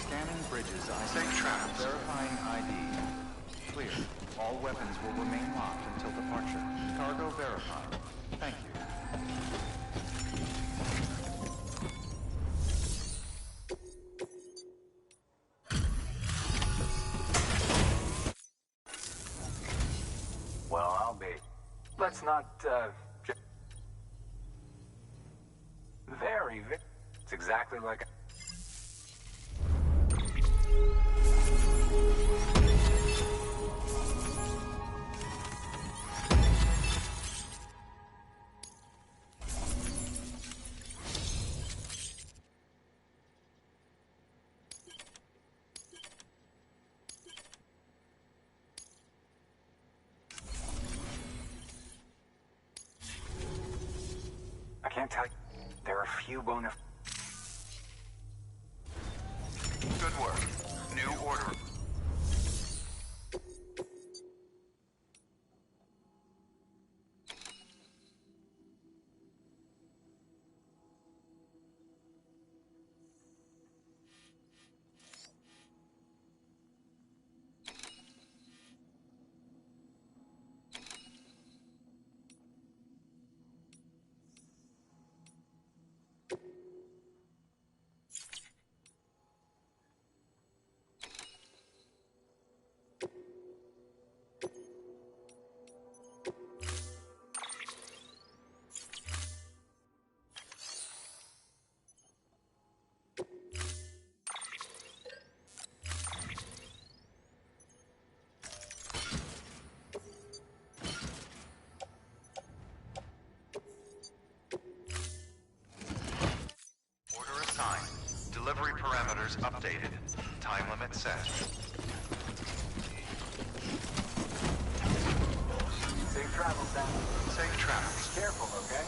Scanning bridges. Safe travel. Verifying ID. Clear. All weapons will remain locked until departure. Cargo verified. Thank you. Well, I'll be. Let's not, very. It's exactly like. I can't tell you. There are few bona. Good work. New order. Delivery parameters updated. Time limit set. Safe travels, Sam. Safe travels. Be careful, okay?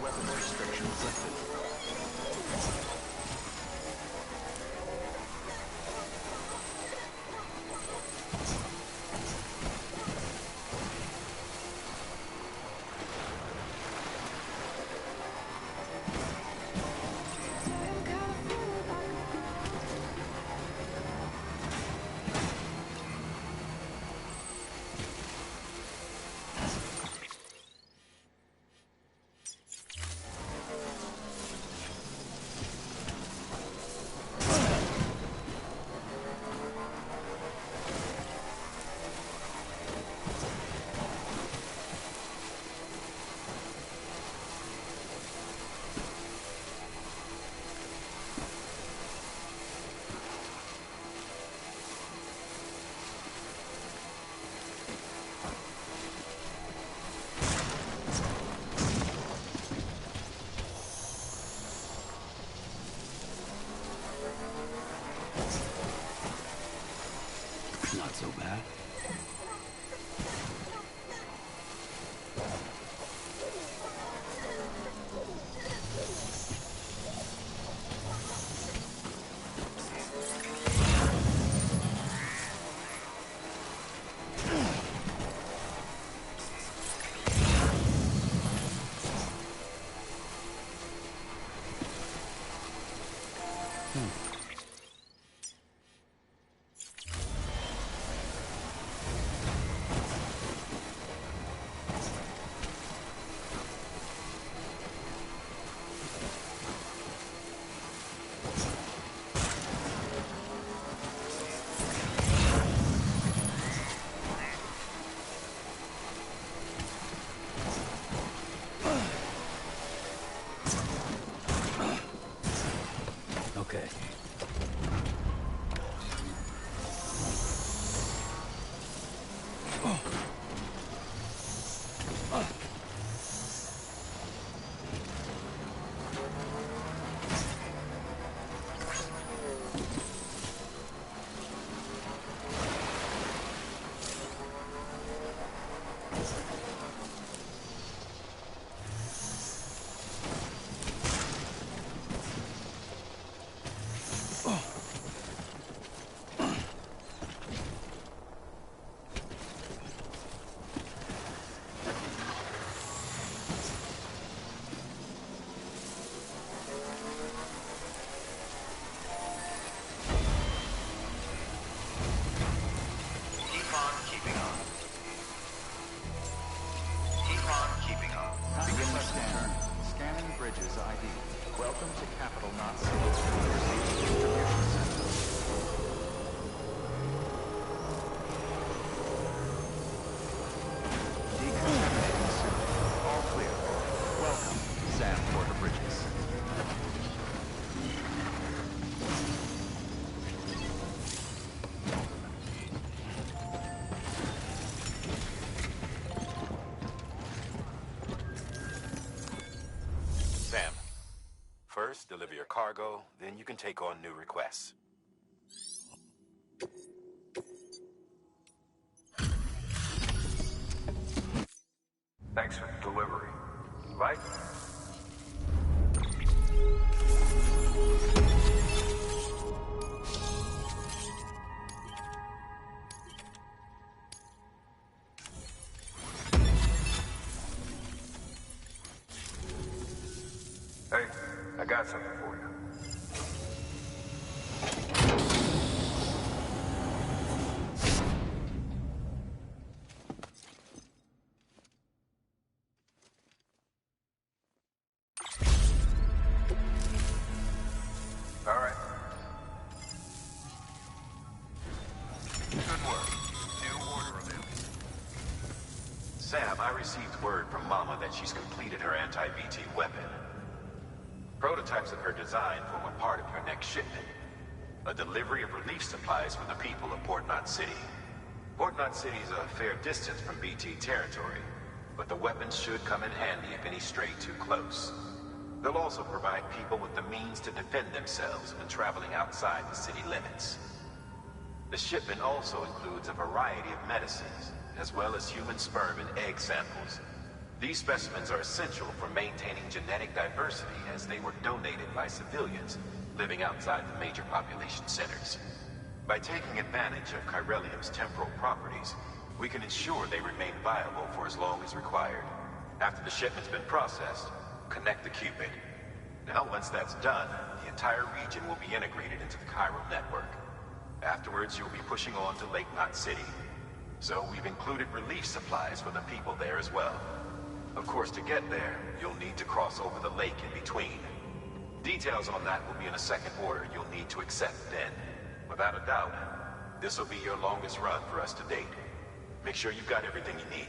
Weapon restrictions lifted. Not so bad. Welcome to Capital Knot City. Proceed to distribution center. Decontaminating suit. All clear. Welcome, Sam Porter Bridges. Sam, first deliver your cargo, then you can take on new requests. Thanks for the delivery. Right? Hey, I got something for you. All right. Good work. New order available. Sam, I received word from Mama that she's completed her anti-BT weapon. Prototypes of her design form a part of your next shipment. A delivery of relief supplies for the people of Port Knot City. Port Knot City is a fair distance from BT territory, but the weapons should come in handy if any stray too close. They'll also provide people with the means to defend themselves when traveling outside the city limits. The shipment also includes a variety of medicines, as well as human sperm and egg samples. These specimens are essential for maintaining genetic diversity as they were donated by civilians living outside the major population centers. By taking advantage of chiralium's temporal properties, we can ensure they remain viable for as long as required. After the shipment's been processed, connect the Cupid. Now, once that's done, the entire region will be integrated into the chiral network. Afterwards, you'll be pushing on to Lake Knot City. So we've included relief supplies for the people there as well. Of course, to get there, you'll need to cross over the lake in between. Details on that will be in a second order you'll need to accept then. Without a doubt, this will be your longest run for us to date. Make sure you've got everything you need.